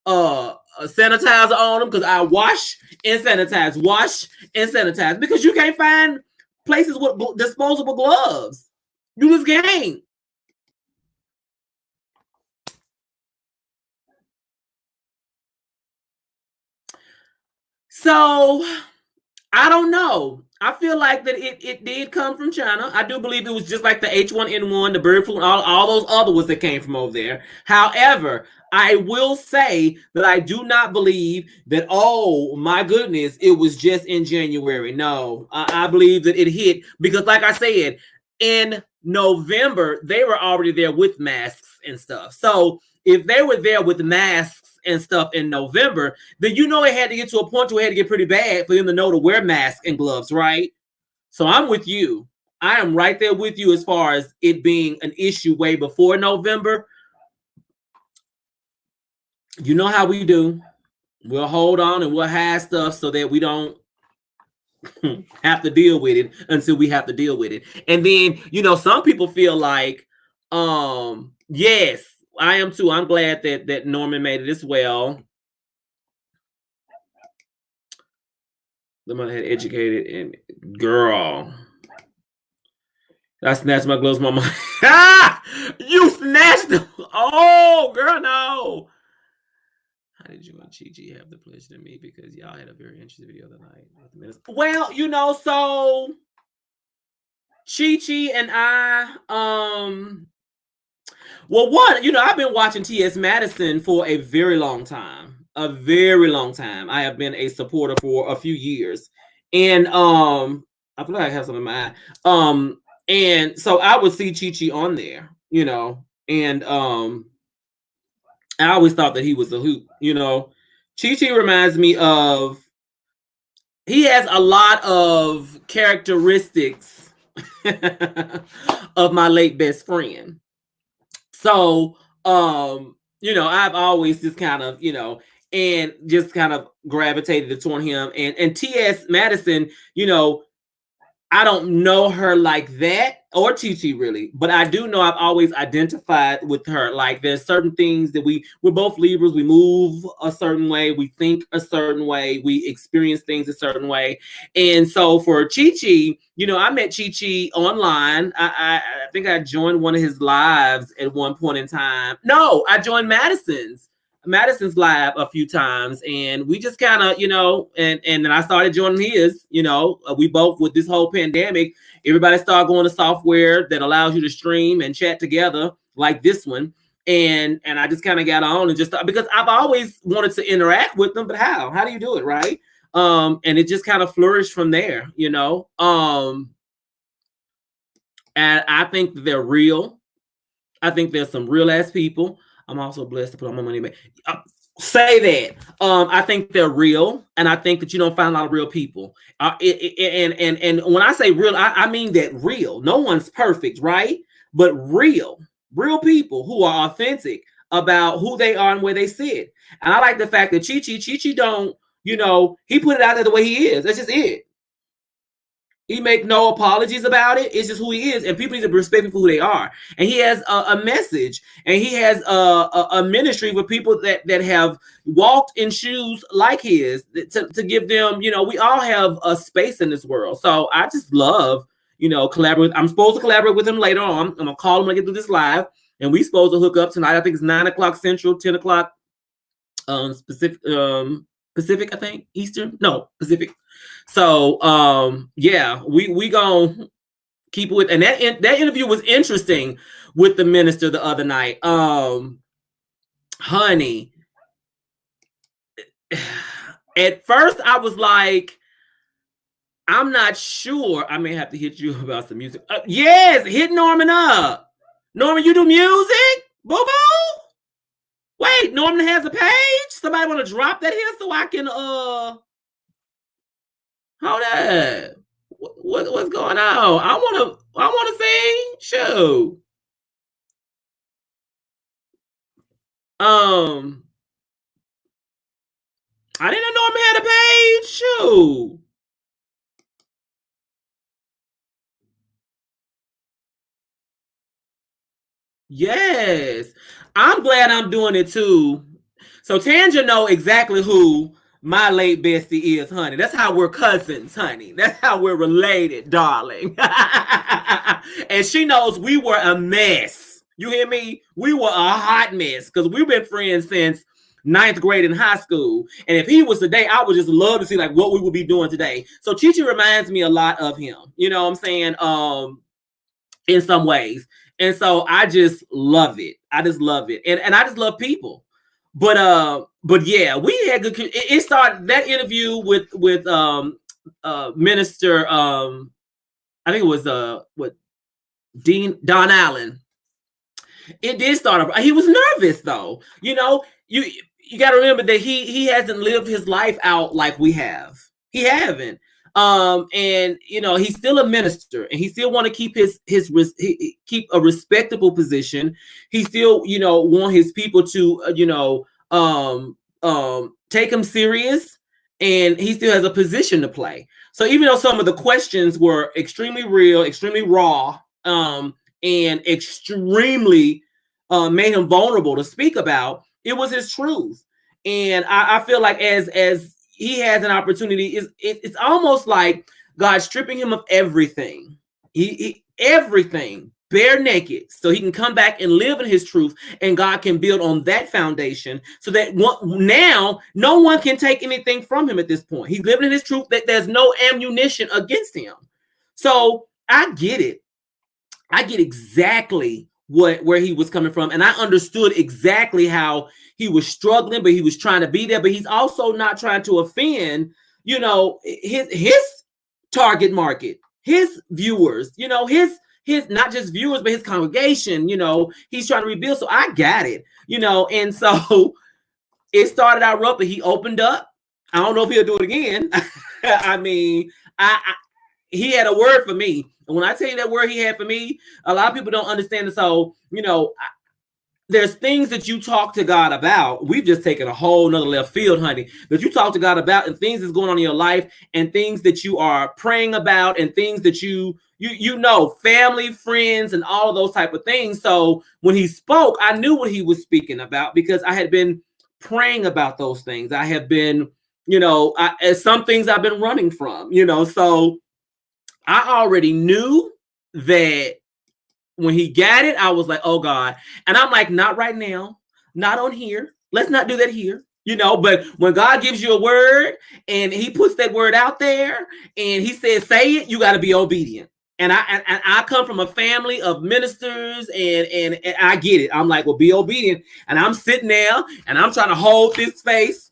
sanitizer on them because I wash and sanitize. Wash and sanitize. Because you can't find places with disposable gloves. You just can't. So I don't know. I feel like that it did come from China. I do believe it was just like the H1N1, the bird flu, and all those other ones that came from over there. However, I will say that I do not believe that, oh my goodness, it was just in January. No, I believe that it hit because, like I said, in November, they were already there with masks and stuff. So if they were there with masks and stuff in November, then you know it had to get to a point where it had to get pretty bad for them to know to wear masks and gloves, right? So I'm with you. I am right there with you as far as it being an issue way before November. You know how we do. We'll hold on and we'll hide stuff so that we don't have to deal with it until we have to deal with it. And then, you know, some people feel like, yes, I am too. I'm glad that Norman made it as well. The mother had educated and girl. I snatched my gloves, mama. You snatched them. Oh, girl, no. How did you and Chi have the pleasure to meet? Because y'all had a very interesting video the other night. Well, you know, so Chi and I, well, one, you know, I've been watching T.S. Madison for a very long time. A very long time. I have been a supporter for a few years. And I feel like I have something in my eye. And so I would see Chi on there, you know, and I always thought that he was a hoot, you know. Chi reminds me of, he has a lot of characteristics of my late best friend. So, you know, I've always just kind of, you know, and just kind of gravitated toward him. And T.S. Madison, you know, I don't know her like that, or Chi really, but I do know I've always identified with her. Like there's certain things that we're both Libras, we move a certain way, we think a certain way, we experience things a certain way. And so for Chi, you know, I met Chi online. I think I joined one of his lives at one point in time. No, I joined Madison's live a few times, and we just kind of, you know, and then I started joining his, you know, we both, with this whole pandemic, everybody started going to software that allows you to stream and chat together like this one. And I just kind of got on and just because I've always wanted to interact with them, but how do you do it? Right. And it just kind of flourished from there, you know. And I think they're real. I think there's some real ass people. I'm also blessed to put all my money back. Say that. I think they're real, and I think that you don't find a lot of real people. And when I say real, I mean that real. No one's perfect, right? But real people who are authentic about who they are and where they sit. And I like the fact that Chi don't, you know, he put it out there the way he is. That's just it. He make no apologies about it. It's just who he is, and people need to respect him for who they are. And he has a message, and he has a ministry with people that have walked in shoes like his to give them. You know, we all have a space in this world. So I just love, you know, collaborate. I'm supposed to collaborate with him later on. I'm gonna call him when I get through this live, and we supposed to hook up tonight. I think it's 9 o'clock Central, 10 o'clock Pacific, I think Eastern. No, Pacific. So yeah, we gonna keep it with, and that interview was interesting with the minister the other night. Honey, at first I was like, I'm not sure. I may have to hit you about some music. Yes, hit Norman up. Norman, you do music? Boo boo? Wait, Norman has a page? Somebody want to drop that here so I can hold up. What's going on? I wanna sing. Shoot. I didn't know Norman had a page. Shoot. Yes. I'm glad I'm doing it too. So Tanja know exactly who my late bestie is, honey. That's how we're cousins, honey. That's how we're related, darling. And she knows we were a mess. You hear me? We were a hot mess because we've been friends since 9th grade in high school. And if he was today, I would just love to see like what we would be doing today. So Chichi reminds me a lot of him. You know what I'm saying? In some ways. And so I just love it. I just love it. And I just love people. But yeah, we had good. It started that interview with Minister. I think it was what Don Allen. It did start off. He was nervous though. You know, you got to remember that he hasn't lived his life out like we have. He haven't. And you know, he's still a minister, and he still want to keep keep a respectable position. He still, you know, want his people to, take him serious, and he still has a position to play. So even though some of the questions were extremely real, extremely raw, and extremely made him vulnerable to speak about, it was his truth. And I feel like as he has an opportunity, it's almost like God stripping him of everything. He everything bare naked, so he can come back and live in his truth, and God can build on that foundation so that now no one can take anything from him at this point. He's living in his truth, that there's no ammunition against him. So I get it. I get exactly where he was coming from, and I understood exactly how he was struggling, but he was trying to be there. But he's also not trying to offend, you know, his target market, his viewers, you know, his not just viewers, but his congregation. You know, he's trying to rebuild. So I got it, you know, and so it started out rough, but he opened up. I don't know if he'll do it again. I mean, he had a word for me. And when I tell you that word he had for me, a lot of people don't understand it. So, you know, there's things that you talk to God about. We've just taken a whole nother left field, honey, that you talk to God about, and things that's going on in your life, and things that you are praying about, and things that you know, family, friends, and all of those type of things. So when he spoke, I knew what he was speaking about because I had been praying about those things. I have been, you know, some things I've been running from, you know, so I already knew that when he got it, I was like, oh God. And I'm like, not right now, not on here. Let's not do that here, you know. But when God gives you a word and he puts that word out there and he says, say it, you got to be obedient. And I come from a family of ministers, and I get it. I'm like, well, be obedient. And I'm sitting there and I'm trying to hold this face.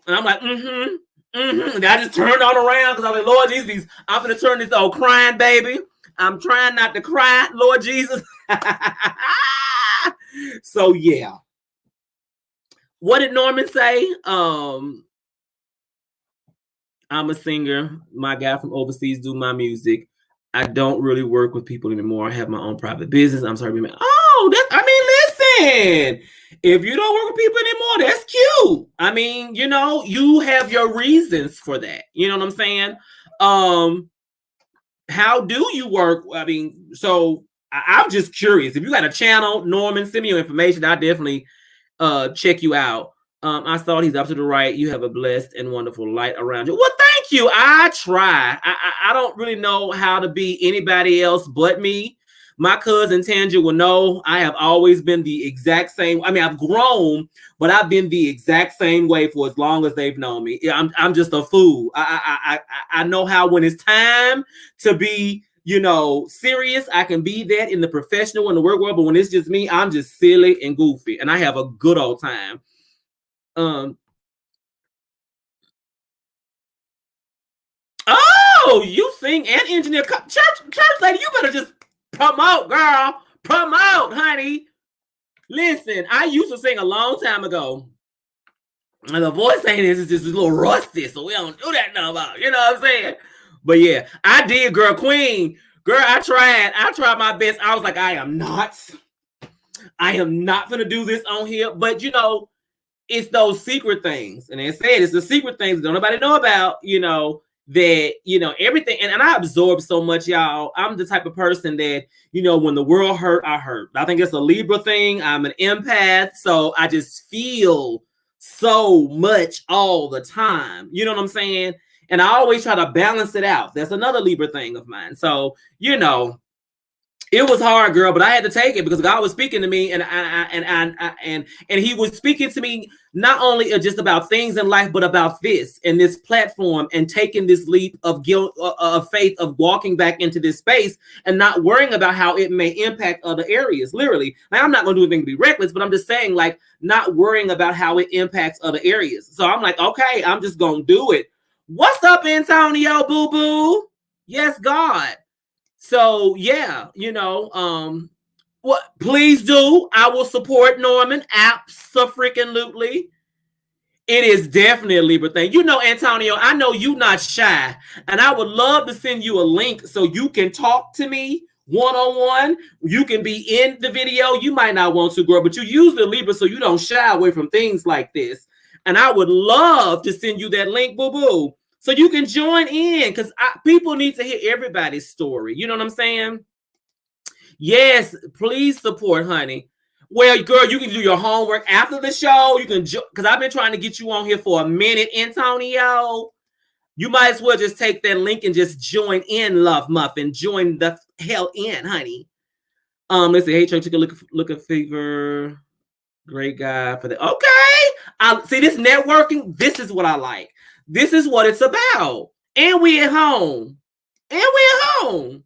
And I'm like, And I just turned on around because I'm like, Lord Jesus, I'm going to turn this old crying baby. I'm trying not to cry, Lord Jesus. So yeah. What did Norman say? I'm a singer. My guy from overseas do my music. I don't really work with people anymore. I have my own private business. I'm sorry. Listen. If you don't work with people anymore, that's cute. I mean, you know, you have your reasons for that. You know what I'm saying? how do you work? I mean, so I'm just curious. If you got a channel, Norman, send me your information. I'll definitely check you out. I thought he's up to the right. You have a blessed and wonderful light around you. Well, thank you. I try. I don't really know how to be anybody else but me. My cousin Tanja will know I have always been the exact same. I mean, I've grown, but I've been the exact same way for as long as they've known me. I'm just a fool. I know how when it's time to be, you know, serious, I can be that in the professional and the work world, but when it's just me, I'm just silly and goofy, and I have a good old time. Oh, you sing and engineer. Church lady, you better just promote, girl. Promote, honey. Listen, I used to sing a long time ago. And the voice saying is just a little rusty, so we don't do that no more. You know what I'm saying? But yeah, I did, girl. Queen. Girl, I tried my best. I was like, I am not gonna do this on here. But you know, it's those secret things. And they said it's the secret things that don't nobody know about, you know, that, you know, everything. And I absorb so much, y'all. I'm the type of person that, you know, when the world hurt, I hurt. I think it's a Libra thing. I'm an empath. So I just feel so much all the time. You know what I'm saying? And I always try to balance it out. That's another Libra thing of mine. So, you know, it was hard, girl, but I had to take it because God was speaking to me, and He was speaking to me not only just about things in life, but about this and this platform, and taking this leap of guilt, of faith, of walking back into this space and not worrying about how it may impact other areas. Literally, like, I'm not going to do anything to be reckless, but I'm just saying, like, not worrying about how it impacts other areas. So I'm like, okay, I'm just going to do it. What's up, Antonio? Boo boo. Yes, God. So yeah, you know, what please do. I will support Norman. Abso-freaking-lutely. It is definitely a Libra thing. You know, Antonio, I know you not shy, and I would love to send you a link so you can talk to me one-on-one. You can be in the video. You might not want to, girl, but you use the Libra so you don't shy away from things like this. And I would love to send you that link, boo-boo, so you can join in, because people need to hear everybody's story. You know what I'm saying? Yes, please support, honey. Well, girl, you can do your homework after the show. You can, because I've been trying to get you on here for a minute, Antonio. You might as well just take that link and just join in, Love Muffin. Join the hell in, honey. Let's see. Hey, Church, take a look at Fever. Great guy for the. Okay. I see this networking. This is what I like. This is what it's about. And we at home. And we at home.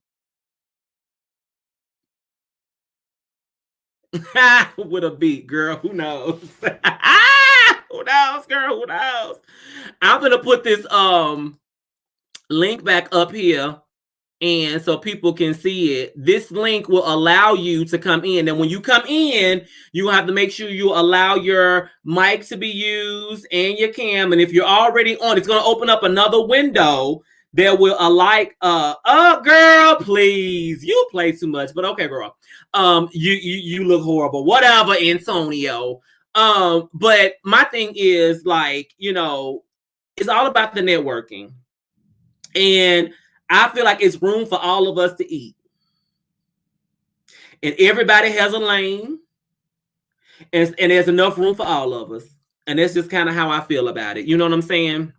With a beat, girl. Who knows? Who knows, girl? Who knows? I'm gonna put this link back up here, and so people can see it. This link will allow you to come in, and when you come in, you have to make sure you allow your mic to be used and your cam. And if you're already on, it's gonna open up another window that will girl, please, you play too much, but okay, girl. You look horrible, whatever, Antonio. But my thing is, like, you know, it's all about the networking, and I feel like it's room for all of us to eat, and everybody has a lane, and there's enough room for all of us, and that's just kind of how I feel about it. You know what I'm saying?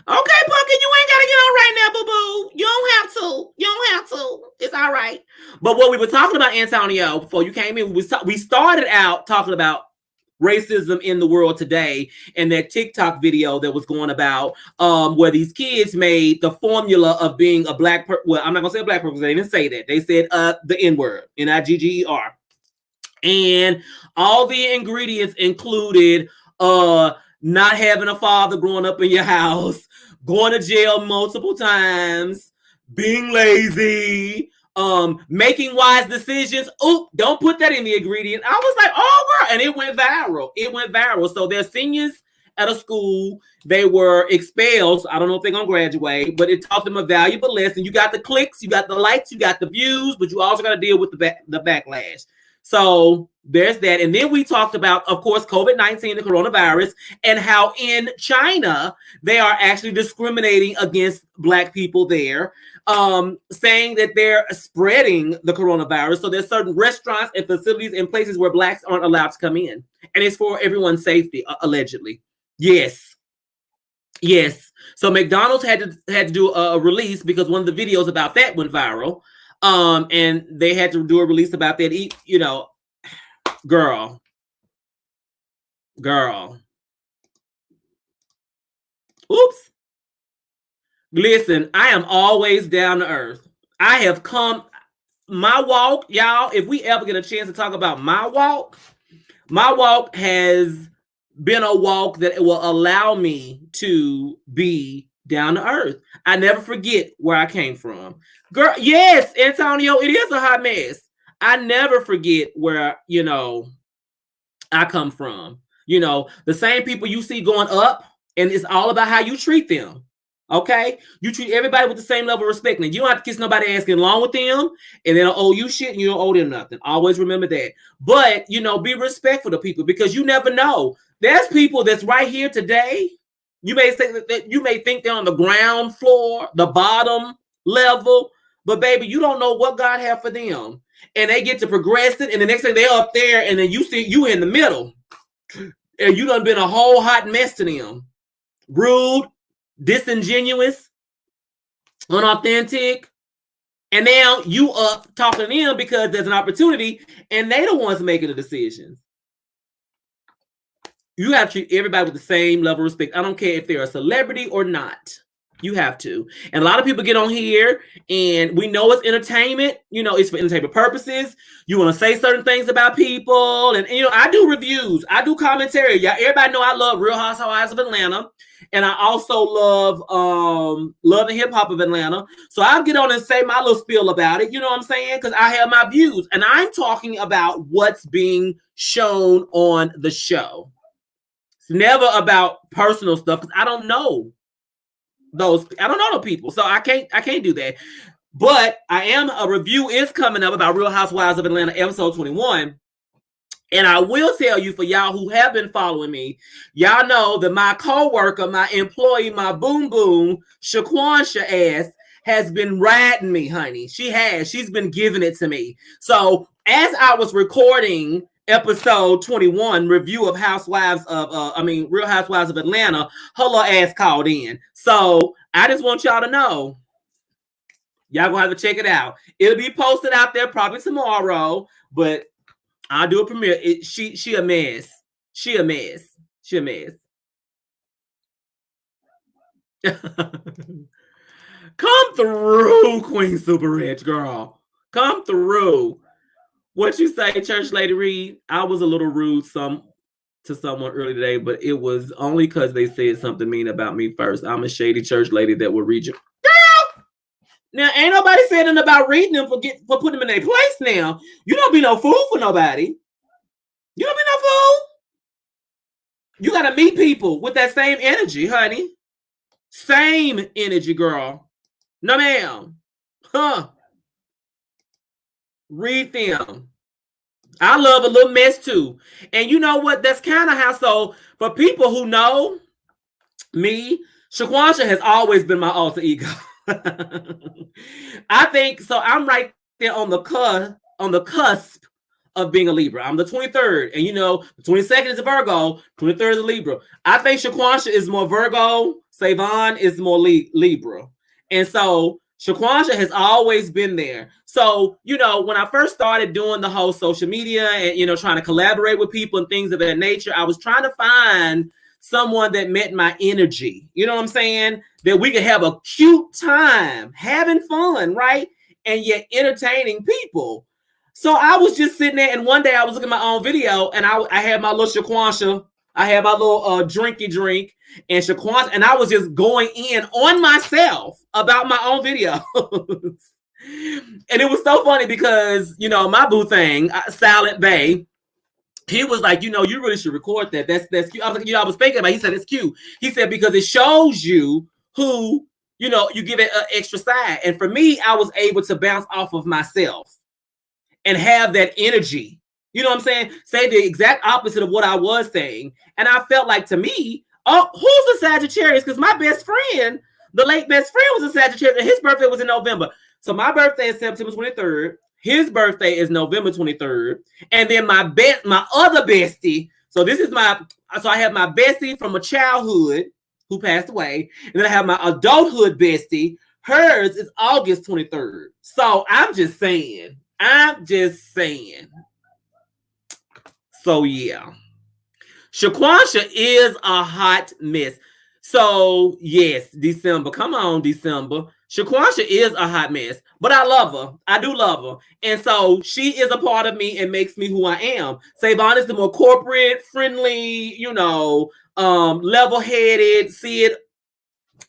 Okay, Pumpkin, you ain't gotta get on right now, boo-boo. You don't have to. You don't have to. It's all right. But what we were talking about, Antonio, before you came in, we started out talking about racism in the world today, and that TikTok video that was going about where these kids made the formula of being a black person. Well, I'm not gonna say a black person. They didn't say that. They said the N-word, Nigger. And all the ingredients included not having a father growing up in your house, going to jail multiple times, being lazy, making wise decisions. Oh, don't put that in the ingredient. I was like, oh, girl. And it went viral. It went viral. So they're seniors at a school. They were expelled. I don't know if they're going to graduate, but it taught them a valuable lesson. You got the clicks, you got the likes, you got the views, but you also got to deal with the backlash. So there's that. And then we talked about, of course, COVID-19, the coronavirus, and how in China, they are actually discriminating against Black people there, saying that they're spreading the coronavirus. So there's certain restaurants and facilities and places where Blacks aren't allowed to come in. And it's for everyone's safety, allegedly. Yes. Yes. So McDonald's had to do a release because one of the videos about that went viral. And they had to do a release about that. You know, girl. Oops. Listen, I am always down to earth. I have come, my walk, y'all, if we ever get a chance to talk about my walk has been a walk that will allow me to be down to earth. I never forget where I came from. Girl, yes, Antonio, it is a hot mess. I never forget where, you know, I come from. You know, the same people you see going up, and it's all about how you treat them. Okay? You treat everybody with the same level of respect. And you don't have to kiss nobody asking along with them, and they don't owe you shit, and you don't owe them nothing. Always remember that. But, you know, be respectful to people because you never know. There's people that's right here today. You may say that you may think they're on the ground floor, the bottom level, but baby, you don't know what God has for them. And they get to progress it, and the next thing they're up there, and then you see you in the middle. And you done been a whole hot mess to them. Rude, disingenuous, unauthentic. And now you up talking to them because there's an opportunity, and they the ones making the decisions. You have to treat everybody with the same level of respect. I don't care if they're a celebrity or not. You have to. And a lot of people get on here, and we know it's entertainment. You know, it's for entertainment purposes. You want to say certain things about people. And, you know, I do reviews. I do commentary. Yeah, everybody know I love Real Housewives of Atlanta. And I also love the hip hop of Atlanta. So I'll get on and say my little spiel about it. You know what I'm saying? Because I have my views. And I'm talking about what's being shown on the show. It's never about personal stuff because I don't know those people, so I can't do that. But a review is coming up about Real Housewives of Atlanta episode 21, and I will tell you, for y'all who have been following me, y'all know that my co-worker, my employee, my boom boom Shaquansha ass has been riding me, honey. She's been giving it to me. So as I was recording episode 21 review of Real Housewives of Atlanta, her little ass called in. So I just want y'all to know, y'all gonna have to check it out. It'll be posted out there probably tomorrow, but I'll do a premiere. She a mess. She a mess. Come through, Queen Super Rich girl. Come through. What you say, Church Lady Reed? I was a little rude to someone earlier today, but it was only because they said something mean about me first. I'm a shady church lady that will read you. Girl! Now, ain't nobody saying nothing about reading them for putting them in their place now. You don't be no fool for nobody. You don't be no fool. You got to meet people with that same energy, honey. Same energy, girl. No, ma'am. Huh. Read them. I love a little mess too. And you know what? That's kind of how, so for people who know me, Shaquansha has always been my alter ego. I think so. I'm right there on the cusp of being a Libra. I'm the 23rd, and you know, the 22nd is a Virgo, 23rd is a Libra. I think Shaquansha is more Virgo, Savon is more Libra. And so Shaquansha has always been there. So, you know, when I first started doing the whole social media and, you know, trying to collaborate with people and things of that nature, I was trying to find someone that met my energy. You know what I'm saying? That we could have a cute time, having fun, right? And yet entertaining people. So I was just sitting there, and one day I was looking at my own video, and I had my little Shaquansha, I had my little drinky drink, and Shaquansha, and I was just going in on myself about my own videos. And it was so funny because, you know, my boo thing, Silent Bay, he was like, you know, you really should record that. That's cute. I was like, you know, I was thinking about it. He said, it's cute. He said, because it shows you who, you know, you give it an extra side. And for me, I was able to bounce off of myself and have that energy You know what I'm saying? Say the exact opposite of what I was saying. And I felt like, to me, oh, who's a Sagittarius? Because my best friend, the late best friend, was a Sagittarius, and his birthday was in November. So my birthday is September 23rd. His birthday is November 23rd. And then my other bestie, so I have my bestie from a childhood who passed away. And then I have my adulthood bestie. Hers is August 23rd. So I'm just saying. So yeah. Shaquansha is a hot mess. So yes, December. Come on, December. Shaquansha is a hot mess, but I love her. I do love her. And so she is a part of me and makes me who I am. Savon is the more corporate, friendly, level-headed, see it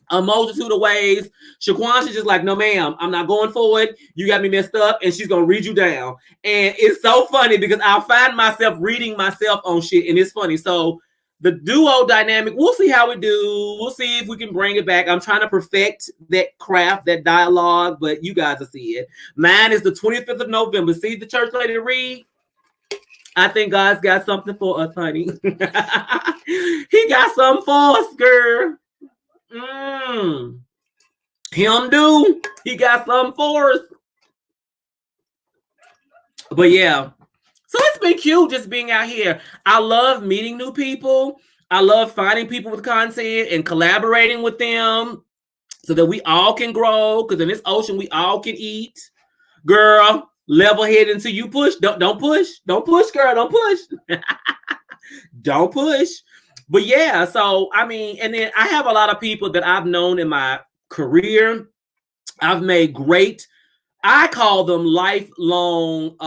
a multitude of ways. Shaquansha's just like, no, ma'am, I'm not going for it. You got me messed up, and she's gonna read you down. And it's so funny because I find myself reading myself on shit, and it's funny. So the duo dynamic, we'll see how we do. We'll see if we can bring it back. I'm trying to perfect that craft, that dialogue, but you guys will see it. Mine is the 25th of November. See the church lady read? I think God's got something for us, honey. He got something for us, girl. Him do. He got something for us. But yeah. So it's been cute just being out here. I love meeting new people. I love finding people with content and collaborating with them so that we all can grow. Because in this ocean, we all can eat. Girl, level head until you push. Don't push. Don't push, girl. Don't push. Don't push. But yeah, so I mean, and then I have a lot of people that I've known in my career. I've made great, I call them lifelong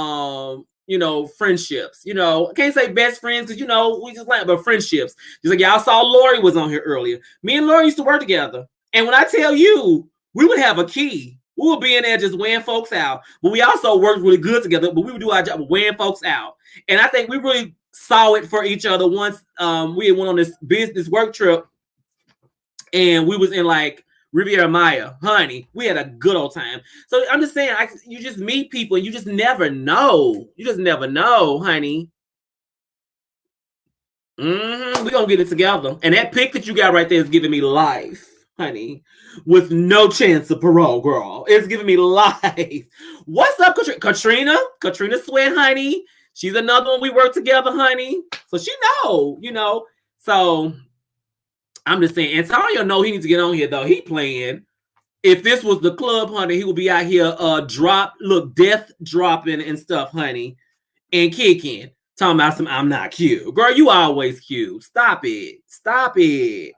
friendships. I can't say best friends because we just like, but friendships. Just like y'all saw Lori was on here earlier. Me and Lori used to work together. And when I tell you, we would have a key. We would be in there just weighing folks out. But we also worked really good together, but we would do our job of weighing folks out. And I think we really saw it for each other once we went on this business work trip and we was in like Riviera Maya, honey. We had a good old time. So I'm just saying, you just meet people and you just never know. You just never know, honey. We're going to get it together. And that pic that you got right there is giving me life, honey, with no chance of parole, girl. It's giving me life. What's up, Katrina? Katrina Sweat, honey. She's another one we work together, honey. So she know. So I'm just saying, Antonio know he needs to get on here, though. He playing. If this was the club, honey, he would be out here death dropping and stuff, honey, and kicking. Talking about some, I'm not cute. Girl, you always cute. Stop it. Stop it.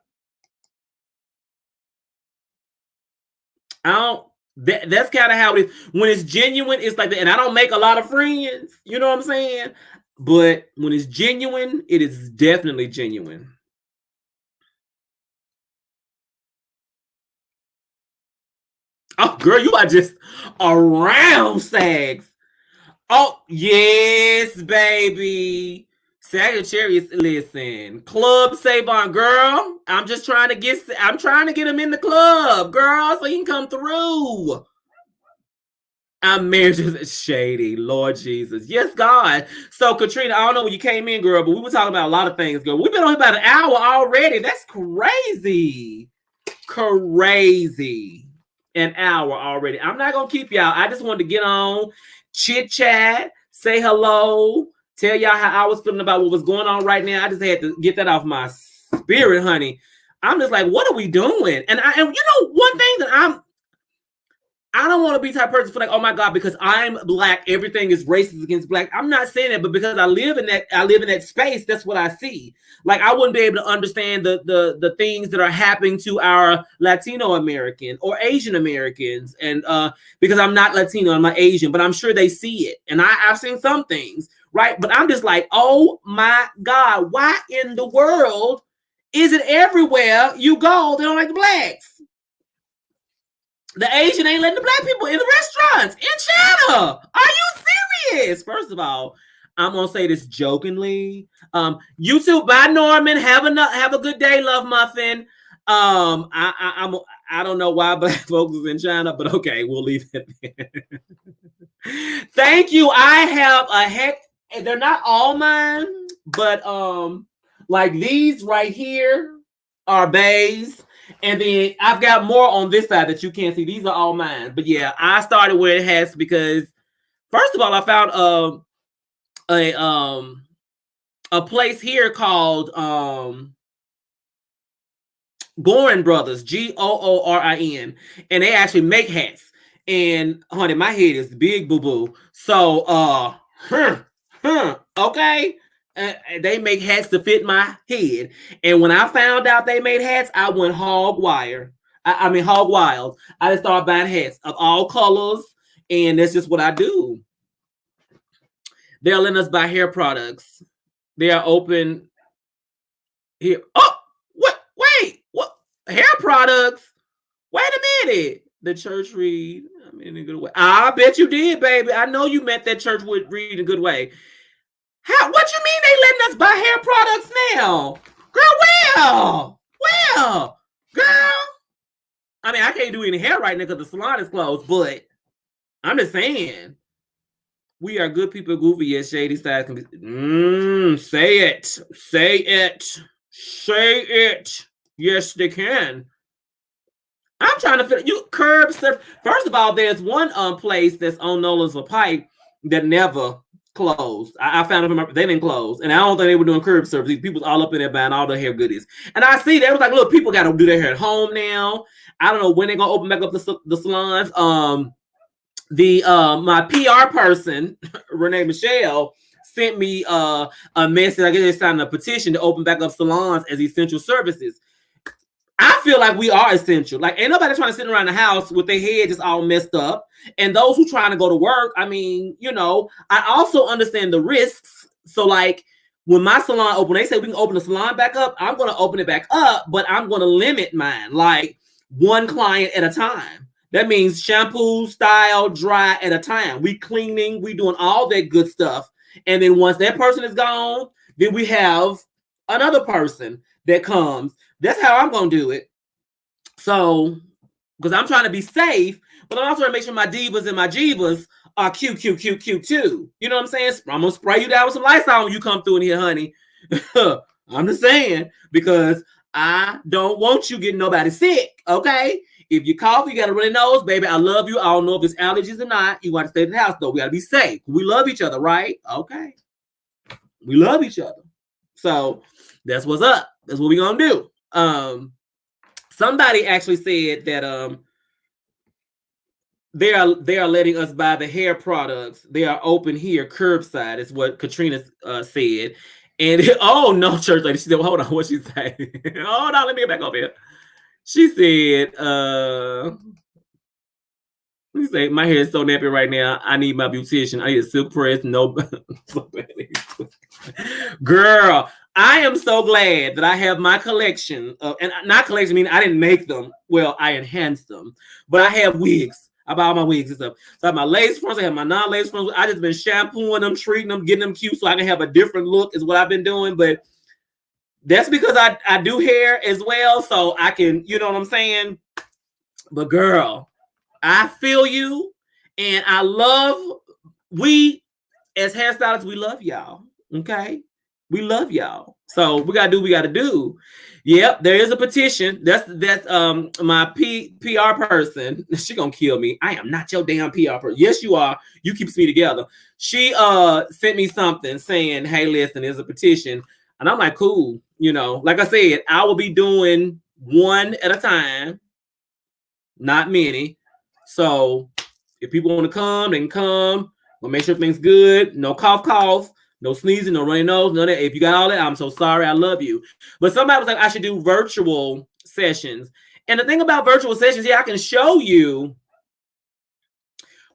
That's kind of how it is. When it's genuine, it's like that. And I don't make a lot of friends. You know what I'm saying? But when it's genuine, it is definitely genuine. Oh, girl, you are just around Sags. Oh, yes, baby. Sagittarius, listen. Club Savon, girl. I'm trying to get him in the club, girl, so he can come through. I'm married to shady, Lord Jesus. Yes, God. So, Katrina, I don't know when you came in, girl, but we were talking about a lot of things, girl. We've been on about an hour already. That's crazy. Crazy. An hour already. I'm not going to keep y'all. I just wanted to get on, chit chat, say hello, tell y'all how I was feeling about what was going on right now. I just had to get that off my spirit, honey. I'm just like, what are we doing? And one thing that I don't want to be the type of person to feel like, oh my God, because I'm Black, everything is racist against Black. I'm not saying that, but because I live in that space, that's what I see. Like, I wouldn't be able to understand the things that are happening to our Latino American or Asian Americans, and because I'm not Latino, I'm not Asian, but I'm sure they see it, and I've seen some things, right? But I'm just like, oh my God, why in the world is it everywhere you go they don't like the Blacks? The Asian ain't letting the Black people in the restaurants in China. Are you serious? First of all, I'm gonna say this jokingly. You too. Bye, Norman. Have a good day, Love Muffin. I don't know why Black folks is in China, but okay, we'll leave it there. Thank you. I have a they're not all mine, but like these right here are bays. And then I've got more on this side that you can't see. These are all mine. But yeah, I started wearing hats because first of all, I found a place here called Gorin Brothers, Goorin, and they actually make hats. And honey, my head is big boo boo. So okay. They make hats to fit my head. And when I found out they made hats, I went hog wild. I just started buying hats of all colors, and that's just what I do. They're letting us buy hair products. They are open here. Oh, what? Wait, what? Hair products? Wait a minute. The church read. I mean, in a good way. I bet you did, baby. I know you meant that church would read in a good way. What you mean they letting us buy hair products now? Girl, well, girl. I mean, I can't do any hair right now because the salon is closed, but I'm just saying. We are good people, goofy, yes, shady side can be. Say it. Say it. Say it. Yes, they can. I'm trying to fit you curb surf. First of all, there's one place that's on Nola's Pike that never closed. I found them, they didn't close, and I don't think they were doing curb service. These people's all up in there buying all the hair goodies, and I see they was like, look, people got to do their hair at home now. I don't know when they're gonna open back up the salons. My PR person, Renee Michelle, sent me a message. I guess they signed a petition to open back up salons as essential services. I feel like we are essential. Like, ain't nobody trying to sit around the house with their head just all messed up. And those who trying to go to work, I mean, you know, I also understand the risks. So, like, when my salon open, they say we can open the salon back up. I'm going to open it back up, but I'm going to limit mine, like one client at a time. That means shampoo, style, dry at a time. We cleaning, we doing all that good stuff. And then once that person is gone, then we have another person that comes. That's how I'm going to do it. So, because I'm trying to be safe, but I'm also trying to make sure my divas and my jivas are cute too. You know what I'm saying? I'm going to spray you down with some Lysol when you come through in here, honey. I'm just saying, because I don't want you getting nobody sick, okay? If you cough, you got a runny nose, baby, I love you. I don't know if it's allergies or not. You want to stay in the house, though. We got to be safe. We love each other, right? Okay. We love each other. So that's what's up. That's what we're going to do. Somebody actually said that they are letting us buy the hair products. They are open here, curbside, is what Katrina said. And oh no, church lady. She said, well, hold on, what she say? Hold on, let me get back over here. She said, let me say, my hair is so nappy right now. I need my beautician. I need a silk press. No, girl, I am so glad that I have my collection of, and not collection, I mean, I didn't make them. Well, I enhanced them, but I have wigs. I buy all my wigs and stuff. So I have my lace fronts. I have my non-lace fronts. I just been shampooing them, treating them, getting them cute so I can have a different look is what I've been doing. But that's because I do hair as well. So I can, you know what I'm saying? But girl, I feel you. And I love, we as hairstylists, we love y'all. Okay? We love y'all. So we gotta do what we gotta do. Yep, there is a petition. That's my PR person. She gonna kill me. I am not your damn PR person. Yes, you are. You keeps me together. She sent me something saying, hey, listen, there's a petition. And I'm like, cool. You know, like I said, I will be doing one at a time, not many. So if people want to come, they can come. We'll make sure everything's good. No cough. No sneezing, no runny nose, none of that. If you got all that, I'm so sorry. I love you. But somebody was like, I should do virtual sessions. And the thing about virtual sessions, yeah, I can show you.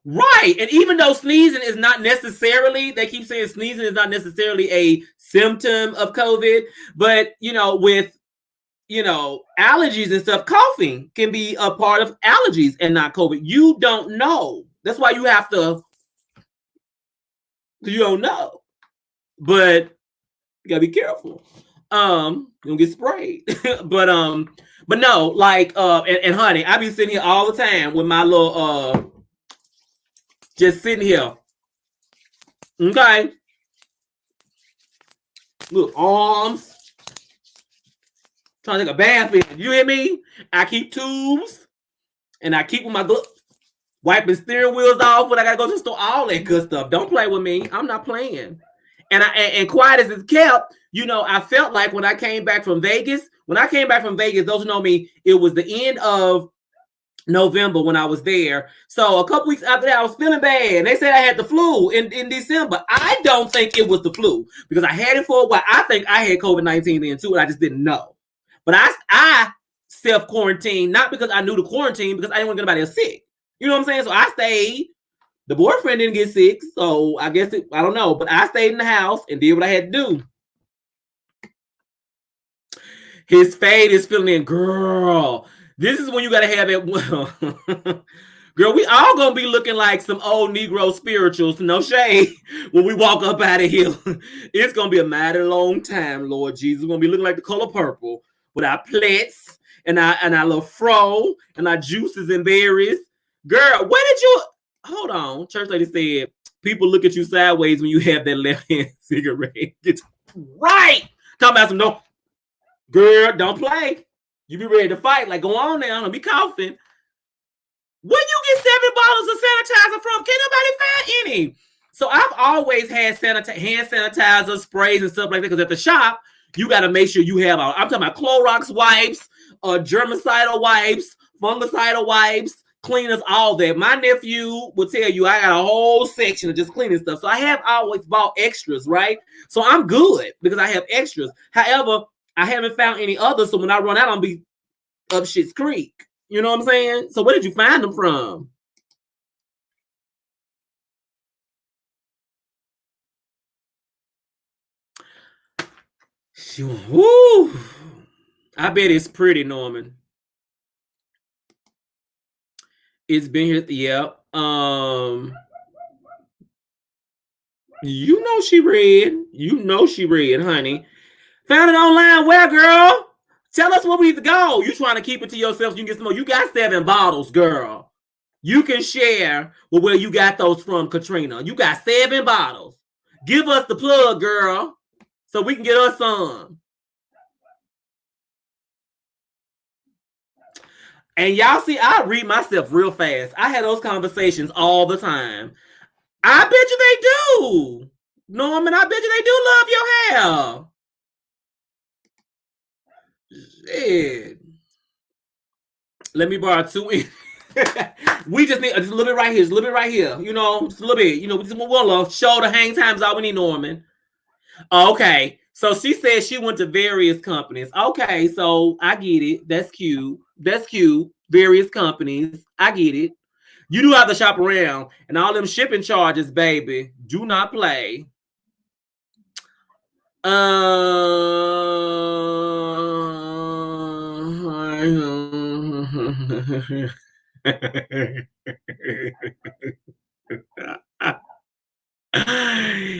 Right. And even though sneezing is not necessarily, they keep saying sneezing is not necessarily a symptom of COVID. But, you know, with, you know, allergies and stuff, coughing can be a part of allergies and not COVID. You don't know. That's why you have to, because you don't know. But you gotta be careful. You'll get sprayed. but no, like and honey, I be sitting here all the time with my little just sitting here. Okay. Look, arms. Trying to take a bath in. You hear me? I keep tubes. And I keep with my glove. Wiping steering wheels off when I gotta go to the store. All that good stuff. Don't play with me. I'm not playing. And quiet as it's kept, you know, I felt like when I came back from Vegas, those who know me, it was the end of November when I was there. So a couple weeks after that, I was feeling bad. And they said I had the flu in December. I don't think it was the flu because I had it for a while. I think I had COVID-19 then too, and I just didn't know. But I self-quarantined, not because I knew the quarantine, because I didn't want to get anybody else sick. You know what I'm saying? So I stayed. The boyfriend didn't get sick, so I guess I don't know. But I stayed in the house and did what I had to do. His fade is filling in, girl. This is when you gotta have it. Girl, we all gonna be looking like some old Negro spirituals, no shade, when we walk up out of here. It's gonna be a mighty long time, Lord Jesus. We're gonna be looking like the color purple with our plaits and our little fro and our juices and berries. Girl, where did you? Hold on. Church lady said people look at you sideways when you have that left hand cigarette. It's right. Talking about some no. Girl, don't play. You be ready to fight. Like, go on now. Don't be coughing. Where you get 7 bottles of sanitizer from? Can't nobody find any. So I've always had hand sanitizer, sprays, and stuff like that. Because at the shop, you got to make sure you have. I'm talking about Clorox wipes, germicidal wipes, fungicidal wipes, cleaners, all that. My nephew will tell you I got a whole section of just cleaning stuff. So I have always bought extras, right? So I'm good because I have extras. However, I haven't found any others. So when I run out, I'll be up shit's creek. You know what I'm saying? So where did you find them from? Woo! I bet it's pretty, Norman. It's been here. Yep. You know she read. You know she read, honey. Found it online where, girl? Tell us where we need to go. You trying to keep it to yourself so you can get some more. You got 7 bottles, girl. You can share with where you got those from, Katrina. You got 7 bottles. Give us the plug, girl, so we can get us some. And y'all see, I read myself real fast. I had those conversations all the time. I bet you they do. Norman, I bet you they do love your hair. Shit. Let me borrow 2 in. We just need just a little bit right here. Just a little bit right here. You know, just a little bit. You know, we just want to show the hang times all we need, Norman. Okay. So she said she went to various companies. Okay, so I get it. That's cute. That's cute. Various companies. I get it. You do have to shop around. And all them shipping charges, baby, do not play.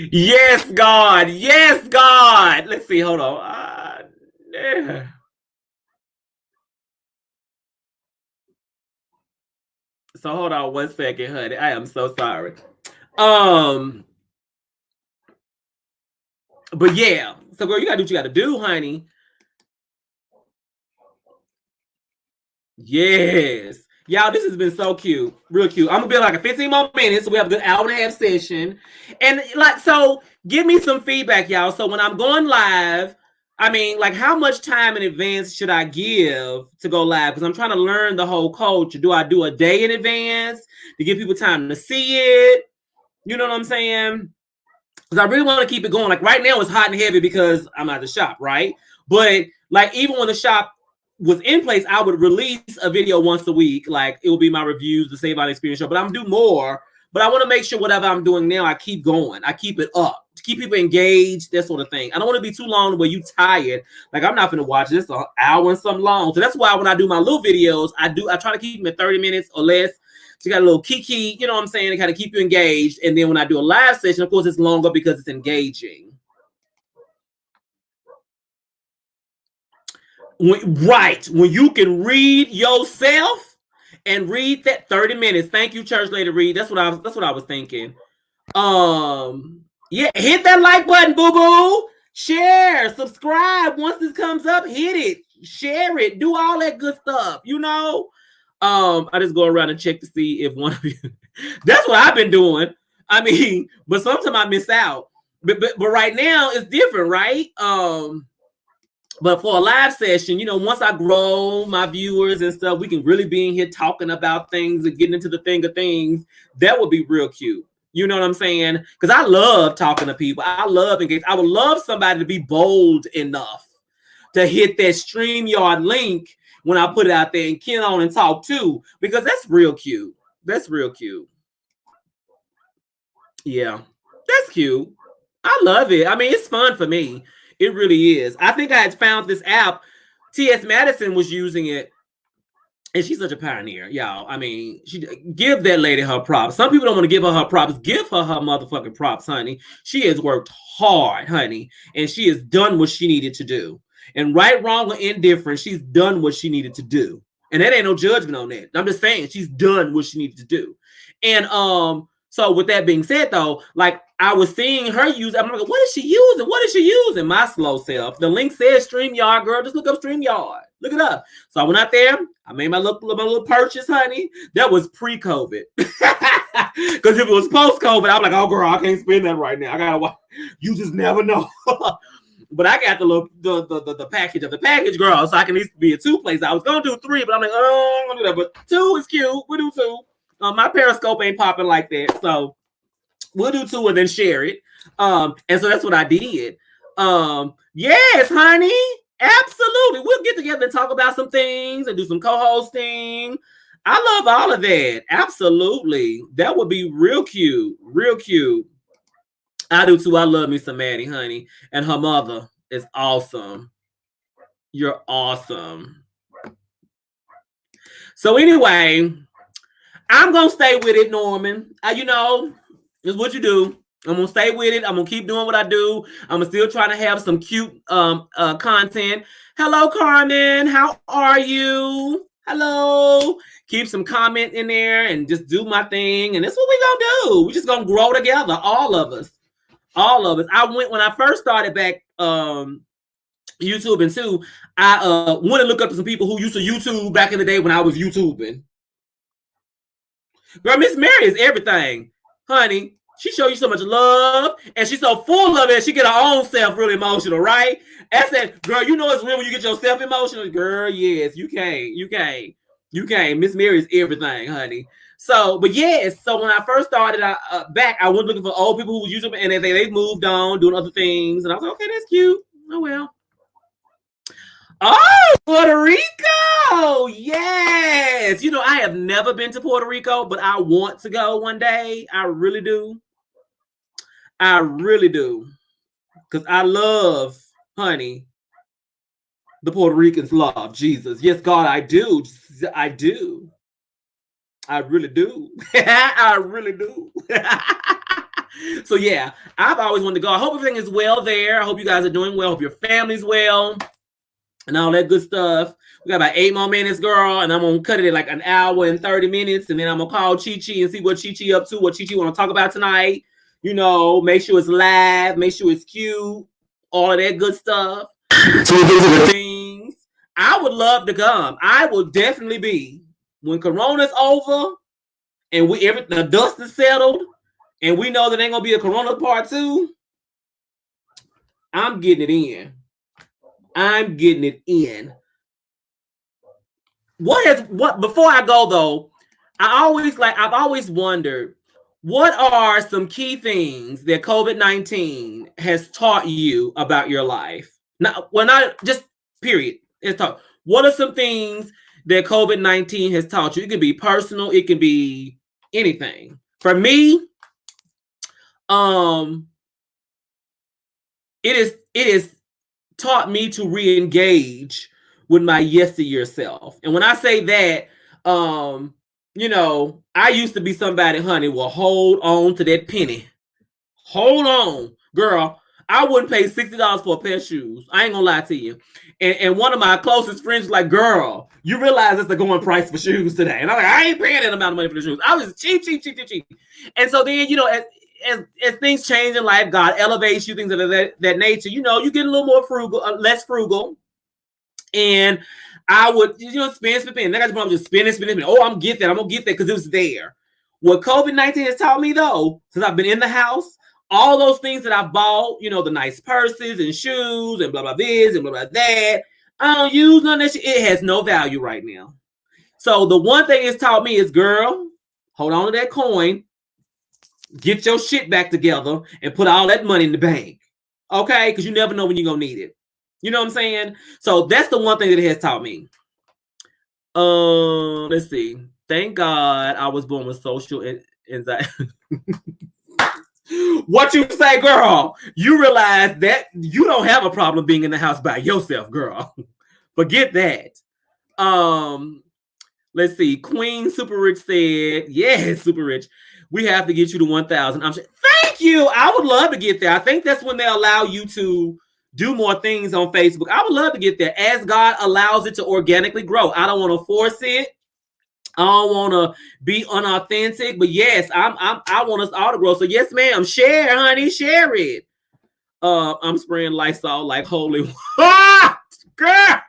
Yes, God. Yes, God. Let's see. Hold on. Yeah. So hold on 1 second, honey. I am so sorry. But yeah. So girl, you gotta do what you gotta do, honey. Yes. Y'all, this has been so cute. Real cute. I'm gonna be like a 15 more minutes. So we have a good hour and a half session. And like, so give me some feedback, y'all. So when I'm going live, I mean, like, how much time in advance should I give to go live? Because I'm trying to learn the whole culture. Do I do a day in advance to give people time to see it? You know what I'm saying? Because I really want to keep it going. Like right now, it's hot and heavy because I'm at the shop, right? But like even when the shop was in place, I would release a video once a week. Like it will be my reviews, the Savon Experience show. But I'm do more. But I want to make sure whatever I'm doing now, I keep going. I keep it up to keep people engaged, that sort of thing. I don't want to be too long where you tired. Like I'm not going to watch this an hour and some long. So that's why when I do my little videos, I try to keep them at 30 minutes or less. So you got a little kiki, you know what I'm saying? To kind of keep you engaged. And then when I do a live session, of course, it's longer because it's engaging. When you can read yourself and read that 30 minutes. Thank you, Church Lady Read. That's what I was thinking. Yeah, hit that like button, boo-boo. Share, subscribe. Once this comes up, hit it, share it, do all that good stuff. You know, I just go around and check to see if one of you. That's what I've been doing. I mean, but sometimes I miss out. But right now it's different, right? But for a live session, you know, once I grow my viewers and stuff, we can really be in here talking about things and getting into the thing of things. That would be real cute. You know what I'm saying? Because I love talking to people. I love engaging. I would love somebody to be bold enough to hit that StreamYard link when I put it out there and get on and talk too, because that's real cute. That's real cute. Yeah, that's cute. I love it. I mean, it's fun for me. It really is. I think I had found this app. T.S. Madison was using it, and she's such a pioneer, y'all. I mean, give that lady her props. Some people don't want to give her props. Give her motherfucking props, honey. She has worked hard, honey, and she has done what she needed to do. And right, wrong, or indifferent, she's done what she needed to do. And that ain't no judgment on that. I'm just saying she's done what she needed to do. And so with that being said, though, like I was seeing her use, I'm like, what is she using? What is she using? My slow self. The link says StreamYard, girl. Just look up StreamYard. Look it up. So I went out there. I made my little purchase, honey. That was pre-COVID. Because if it was post-COVID, I'm like, oh, girl, I can't spend that right now. I gotta watch. You just never know. But I got the package of the package, girl. So I can at least be at 2 places. I was gonna do 3, but I'm like, oh, I'm gonna do that. But 2 is cute. We'll do 2. My Periscope ain't popping like that, so we'll do 2 and then share it. And so that's what I did. Yes, honey, absolutely. We'll get together and talk about some things and do some co-hosting. I love all of that. Absolutely, that would be real cute, real cute. I do too. I love me some Maddie, honey, and her mother is awesome. You're awesome. So anyway, I'm going to stay with it, Norman. You know, it's what you do. I'm going to stay with it. I'm going to keep doing what I do. I'm still trying to have some cute content. Hello, Carmen. How are you? Hello. Keep some comment in there and just do my thing. And that's what we're going to do. We're just going to grow together, all of us. All of us. When I first started back YouTube and too, I went and looked up to some people who used to YouTube back in the day when I was YouTubing. Girl, Miss Mary is everything, honey. She show you so much love, and she's so full of it. She get her own self really emotional, right? I said, girl, you know it's real when you get yourself emotional. Girl, yes, you can't. Miss Mary is everything, honey. So, but yes, so when I first started back, I went looking for old people who was using it, and they moved on doing other things, and I was like, okay, that's cute. Oh well. Oh, Puerto Rico! Yes! You know, I have never been to Puerto Rico, but I want to go one day. I really do. I really do. Because I love, honey, the Puerto Ricans love Jesus. Yes, God, I do. I do. I really do. I really do. So, yeah, I've always wanted to go. I hope everything is well there. I hope you guys are doing well. I hope your family's well. And all that good stuff. We got about 8 more minutes, girl, and I'm gonna cut it at like an hour and 30 minutes, and then I'm gonna call Chi and see what Chi up to, what Chi want to talk about tonight. You know, make sure it's live, make sure it's cute, all of that good stuff. So these are the things I would love to come. I will definitely be when Corona's over and the dust is settled, and we know that ain't gonna be a Corona part 2. I'm getting it in. I'm getting it in. Before I go though, I've always wondered, what are some key things that COVID-19 has taught you about your life? Not just period. It's taught. What are some things that COVID-19 has taught you? It could be personal, it could be anything. For me, it is taught me to re-engage with my yesteryear self. And when I say that, you know, I used to be somebody, honey, will hold on to that penny. Hold on, girl. I wouldn't pay $60 for a pair of shoes. I ain't gonna lie to you. And one of my closest friends was like, girl, you realize it's the going price for shoes today. And I'm like, I ain't paying that amount of money for the shoes. I was cheap. And so then, you know, as things change in life, God elevates you, things of that nature. You know, you get a little more frugal, less frugal. And I would, spend. Then I just just spending. Oh, I'm gonna get that because it was there. What COVID-19 has taught me though, since I've been in the house, all those things that I bought, the nice purses and shoes and blah blah this and blah blah that, I don't use none of that shit. It has no value right now. So the one thing it's taught me is, girl, hold on to that coin, get your shit back together, and put all that money in the bank. Okay? Because you never know when you're gonna need it. You know what I'm saying? So that's the one thing that it has taught me. Let's see. Thank God I was born with social anxiety. What you say, girl? You realize that you don't have a problem being in the house by yourself, girl. Forget that. Let's see. Queen Super Rich said, yes, Super Rich. We have to get you to 1,000. Thank you. I would love to get there. I think that's when they allow you to do more things on Facebook. I would love to get there as God allows it to organically grow. I don't want to force it. I don't want to be unauthentic, but yes, I want us all to grow. So yes, ma'am, share, honey, share it. I'm spraying Lysol like holy. Girl,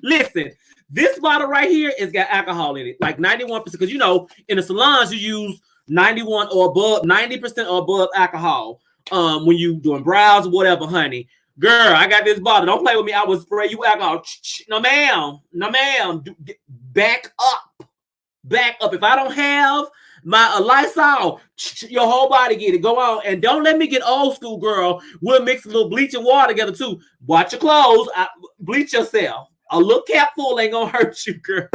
listen, this bottle right here has got alcohol in it, like 91%. Because in the salons you use 91 or above, 90% or above alcohol. When you doing brows or whatever, honey. Girl, I got this bottle. Don't play with me. I will spray you alcohol. No, ma'am. No, ma'am. Back up. Back up. If I don't have my Lysol, your whole body get it. Go on. And don't let me get old school, girl. We'll mix a little bleach and water together, too. Watch your clothes. Bleach yourself. A little capful ain't going to hurt you, girl.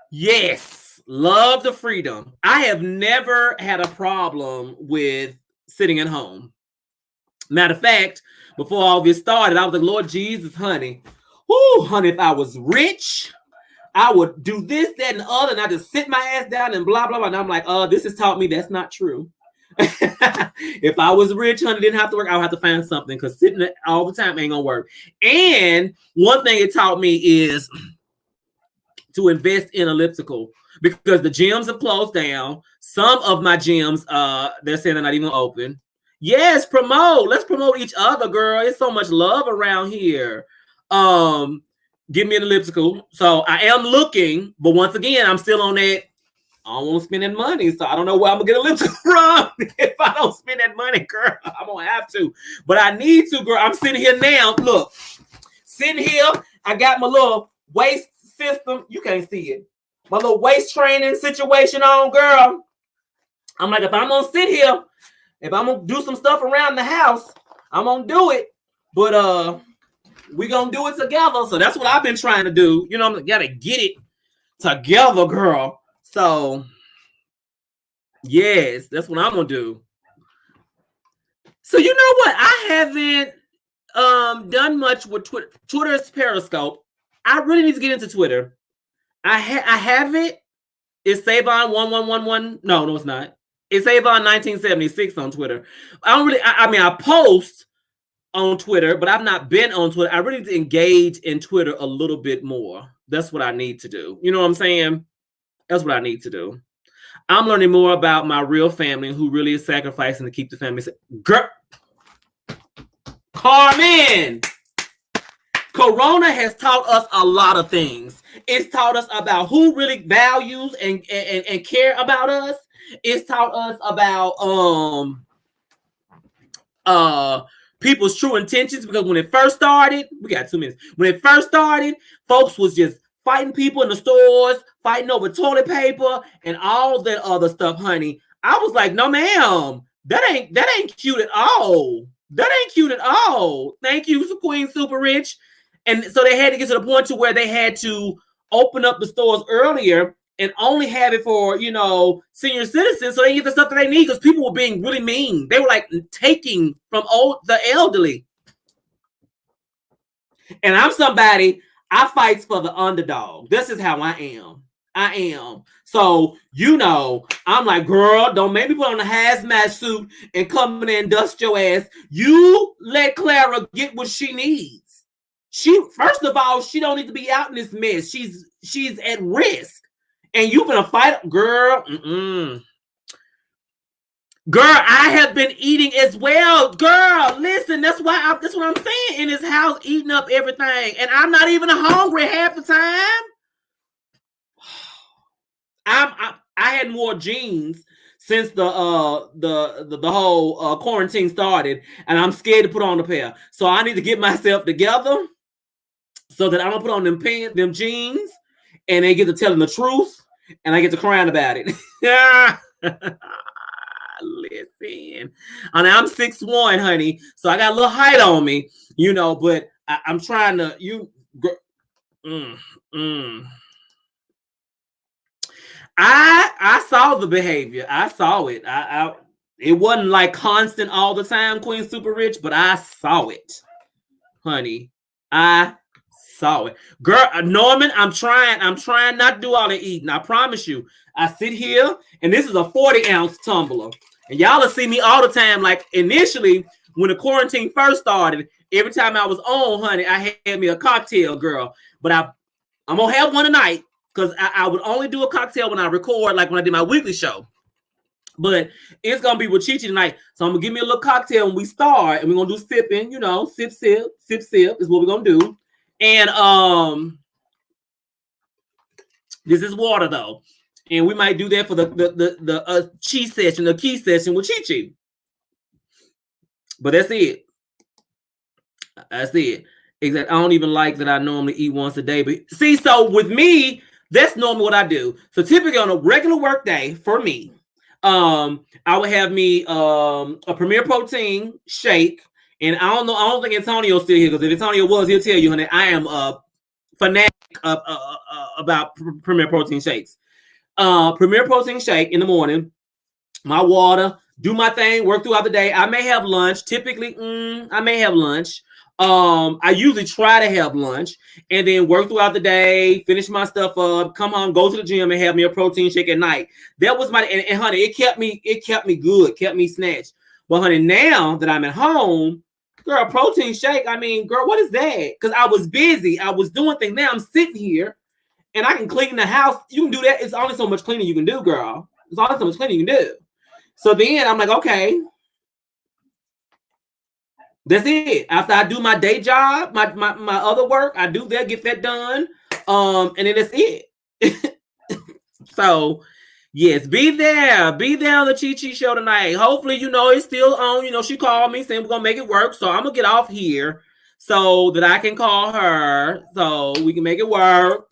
Yes. Love the freedom. I have never had a problem with sitting at home. Matter of fact, before all this started, I was like, Lord Jesus, honey. Whoo, honey, if I was rich, I would do this, that, and the other, and I just sit my ass down and blah, blah, blah. And I'm like, this has taught me that's not true. If I was rich, honey, didn't have to work, I would have to find something because sitting all the time ain't gonna work. And one thing it taught me is to invest in elliptical because the gyms have closed down. Some of my gyms, they're saying they're not even open. Yes, promote. Let's promote each other, girl. It's so much love around here. Give me an elliptical. So I am looking, but once again, I'm still on that. I don't want to spend that money, so I don't know where I'm gonna get an elliptical from. If I don't spend that money, girl, I'm gonna have to. But I need to, girl. I'm sitting here now. Look, sitting here. I got my little waist system. You can't see it. My little waist training situation on, girl. I'm like, if I'm gonna sit here, if I'm gonna do some stuff around the house, I'm gonna do it. But we gonna do it together. So that's what I've been trying to do. I gotta get it together, girl. So yes, that's what I'm gonna do. So you know what? I haven't done much with Twitter. Twitter's Periscope. I really need to get into Twitter. I have it. It's Savon 1111. No, it's not. It's Savon 1976 on Twitter. I post on Twitter, but I've not been on Twitter. I really need to engage in Twitter a little bit more. That's what I need to do. You know what I'm saying? That's what I need to do. I'm learning more about my real family who really is sacrificing to keep the family safe. Girl, Carmen, Corona has taught us a lot of things. It's taught us about who really values and care about us. It's taught us about people's true intentions, because when it first started, we got 2 minutes. When it first started, folks was just fighting people in the stores, fighting over toilet paper and all that other stuff, honey. I was like, no, ma'am, that ain't cute at all. That ain't cute at all. Thank you, Queen Super Rich. And so they had to get to the point to where they had to open up the stores earlier and only have it for, senior citizens so they get the stuff that they need, because people were being really mean. They were like taking from the elderly. And I'm somebody, I fight for the underdog. This is how I am. So, I'm like, girl, don't make me put on a hazmat suit and come in and dust your ass. You let Clara get what she needs. First of all, she don't need to be out in this mess. She's at risk. and you gonna fight, girl. Girl, I have been eating as well. Girl, listen, that's what I'm saying. In his house, eating up everything. And I'm not even hungry half the time. I had more jeans since the whole quarantine started, and I'm scared to put on a pair. So I need to get myself together so that I don't put on them pants, them jeans, and they get to telling the truth, and I get to crying about it. Yeah. Listen, and I'm 6'1", honey, so I got a little height on me, but I'm trying to I saw the behavior. I saw it. It wasn't like constant all the time, Queen Super Rich, but I saw it, honey. I saw it. Girl, Norman, I'm trying not to do all the eating. I promise you. I sit here, and this is a 40-ounce tumbler. And y'all will see me all the time. Like, initially, when the quarantine first started, every time I was on, honey, I had me a cocktail, girl. But I'm going to have one tonight, because I would only do a cocktail when I record, like when I did my weekly show. But it's going to be with Chit tonight. So I'm going to give me a little cocktail when we start, and we're going to do sipping, sip, sip, sip, sip is what we're going to do. And this is water, though. And we might do that for the Chi session, the key session with Chi. But that's it. That's it. Exactly. I don't even like that I normally eat once a day. But see, so with me, that's normally what I do. So typically on a regular work day for me, I would have me a Premier Protein shake. And I don't think Antonio's still here, because if Antonio was, he'll tell you, honey, I am a fanatic about Premier Protein shakes. Premier Protein shake in the morning, my water, do my thing, work throughout the day. I may have lunch. Typically, I may have lunch. I usually try to have lunch and then work throughout the day, finish my stuff up, come home, go to the gym, and have me a protein shake at night. That was my and honey, it kept me good, kept me snatched. But honey, now that I'm at home, girl, protein shake. I mean, girl, what is that? Because I was busy, I was doing things. Now I'm sitting here. And I can clean the house. You can do that. It's only so much cleaning you can do, girl. It's only so much cleaning you can do. So then I'm like, okay. That's it. After I do my day job, my other work, I do that, get that done. And then that's it. So, yes, be there. Be there on the Chi Chi show tonight. Hopefully, it's still on. She called me saying we're going to make it work. So I'm going to get off here so that I can call her so we can make it work.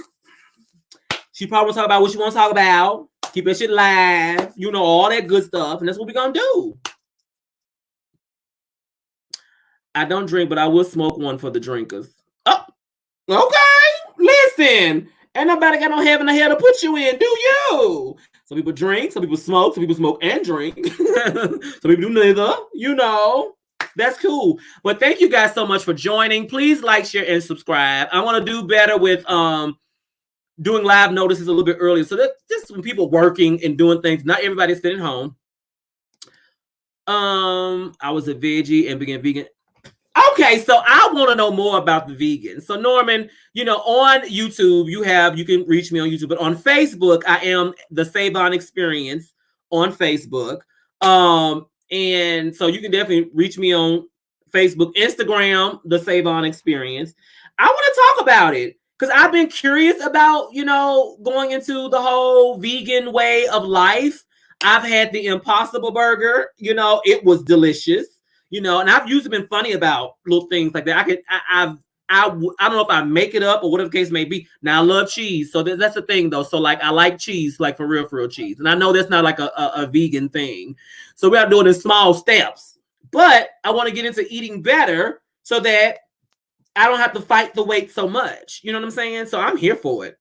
She probably will talk about what she wants to talk about. Keep that shit live. All that good stuff. And that's what we're going to do. I don't drink, but I will smoke one for the drinkers. Oh, okay. Listen. Ain't nobody got no heaven or hell to put you in, do you? Some people drink. Some people smoke. Some people smoke and drink. Some people do neither. That's cool. But thank you guys so much for joining. Please like, share, and subscribe. I want to do better with doing live notices a little bit earlier. So that's just when people working and doing things. Not everybody's sitting home. I was a veggie and became vegan. Okay, so I want to know more about the vegan. So Norman, on YouTube, you can reach me on YouTube, but on Facebook, I am the Savon Experience on Facebook. And so you can definitely reach me on Facebook, Instagram, the Savon Experience. I want to talk about it, because I've been curious about, going into the whole vegan way of life. I've had the Impossible Burger, it was delicious, and I've usually been funny about little things like that. I don't know if I make it up or whatever the case may be. Now I love cheese. So that's the thing though. So like, I like cheese, like for real cheese. And I know that's not like a vegan thing. So we are doing it in small steps, but I want to get into eating better so that I don't have to fight the weight so much. You know what I'm saying? So I'm here for it.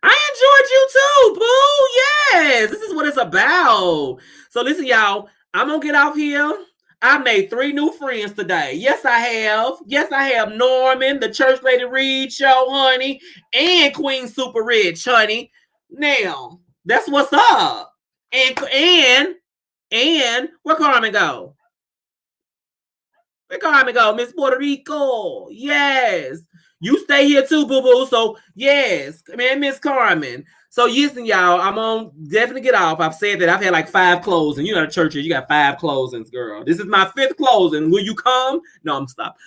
I enjoyed you too, boo. Yes, this is what it's about. So listen, y'all, I'm going to get off here. I made 3 new friends today. Yes, I have. Yes, I have Norman, the Church Lady Reed show, honey, and Queen Super Rich, honey. Now, that's what's up. And where Carmen go? Where Carmen go? Miss Puerto Rico. Yes. You stay here too, boo-boo. So yes, man, Miss Carmen. So listen, y'all, I'm on definitely get off. I've said that I've had like 5 closings. You know, the churches, you got 5 closings, girl. This is my 5th closing. Will you come? No, I'm stop.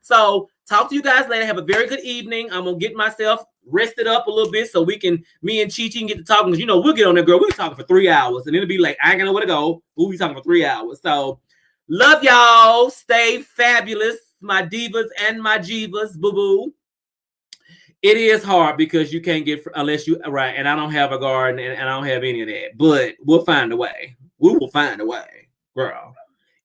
So talk to you guys later. Have a very good evening. I'm gonna get myself rested up a little bit so we can, me and Chit can get to talking, because you know we'll get on there, girl. We'll be talking for 3 hours, and it'll be like I ain't gonna know where to go. We'll be talking for 3 hours. So love y'all. Stay fabulous, my divas and my jivas, boo-boo. It is hard because you can't get unless you right, and I don't have a garden and I don't have any of that, but we'll find a way. We will find a way, girl.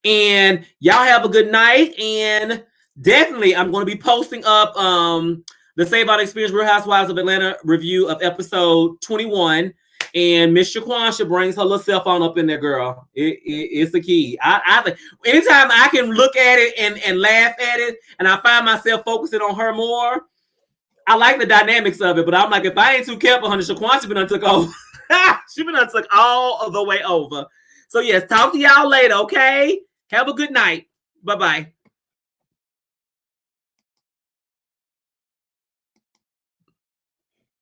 And y'all have a good night. And definitely I'm going to be posting up the Savon Experience Real Housewives of Atlanta review of episode 21. And Miss Shaquansha brings her little cell phone up in there, girl. It's the key. I think anytime I can look at it and laugh at it, and I find myself focusing on her more, I like the dynamics of it. But I'm like, if I ain't too careful, honey, Shaquansha been took over. She been took all of the way over. So yes, talk to y'all later, okay? Have a good night. Bye-bye.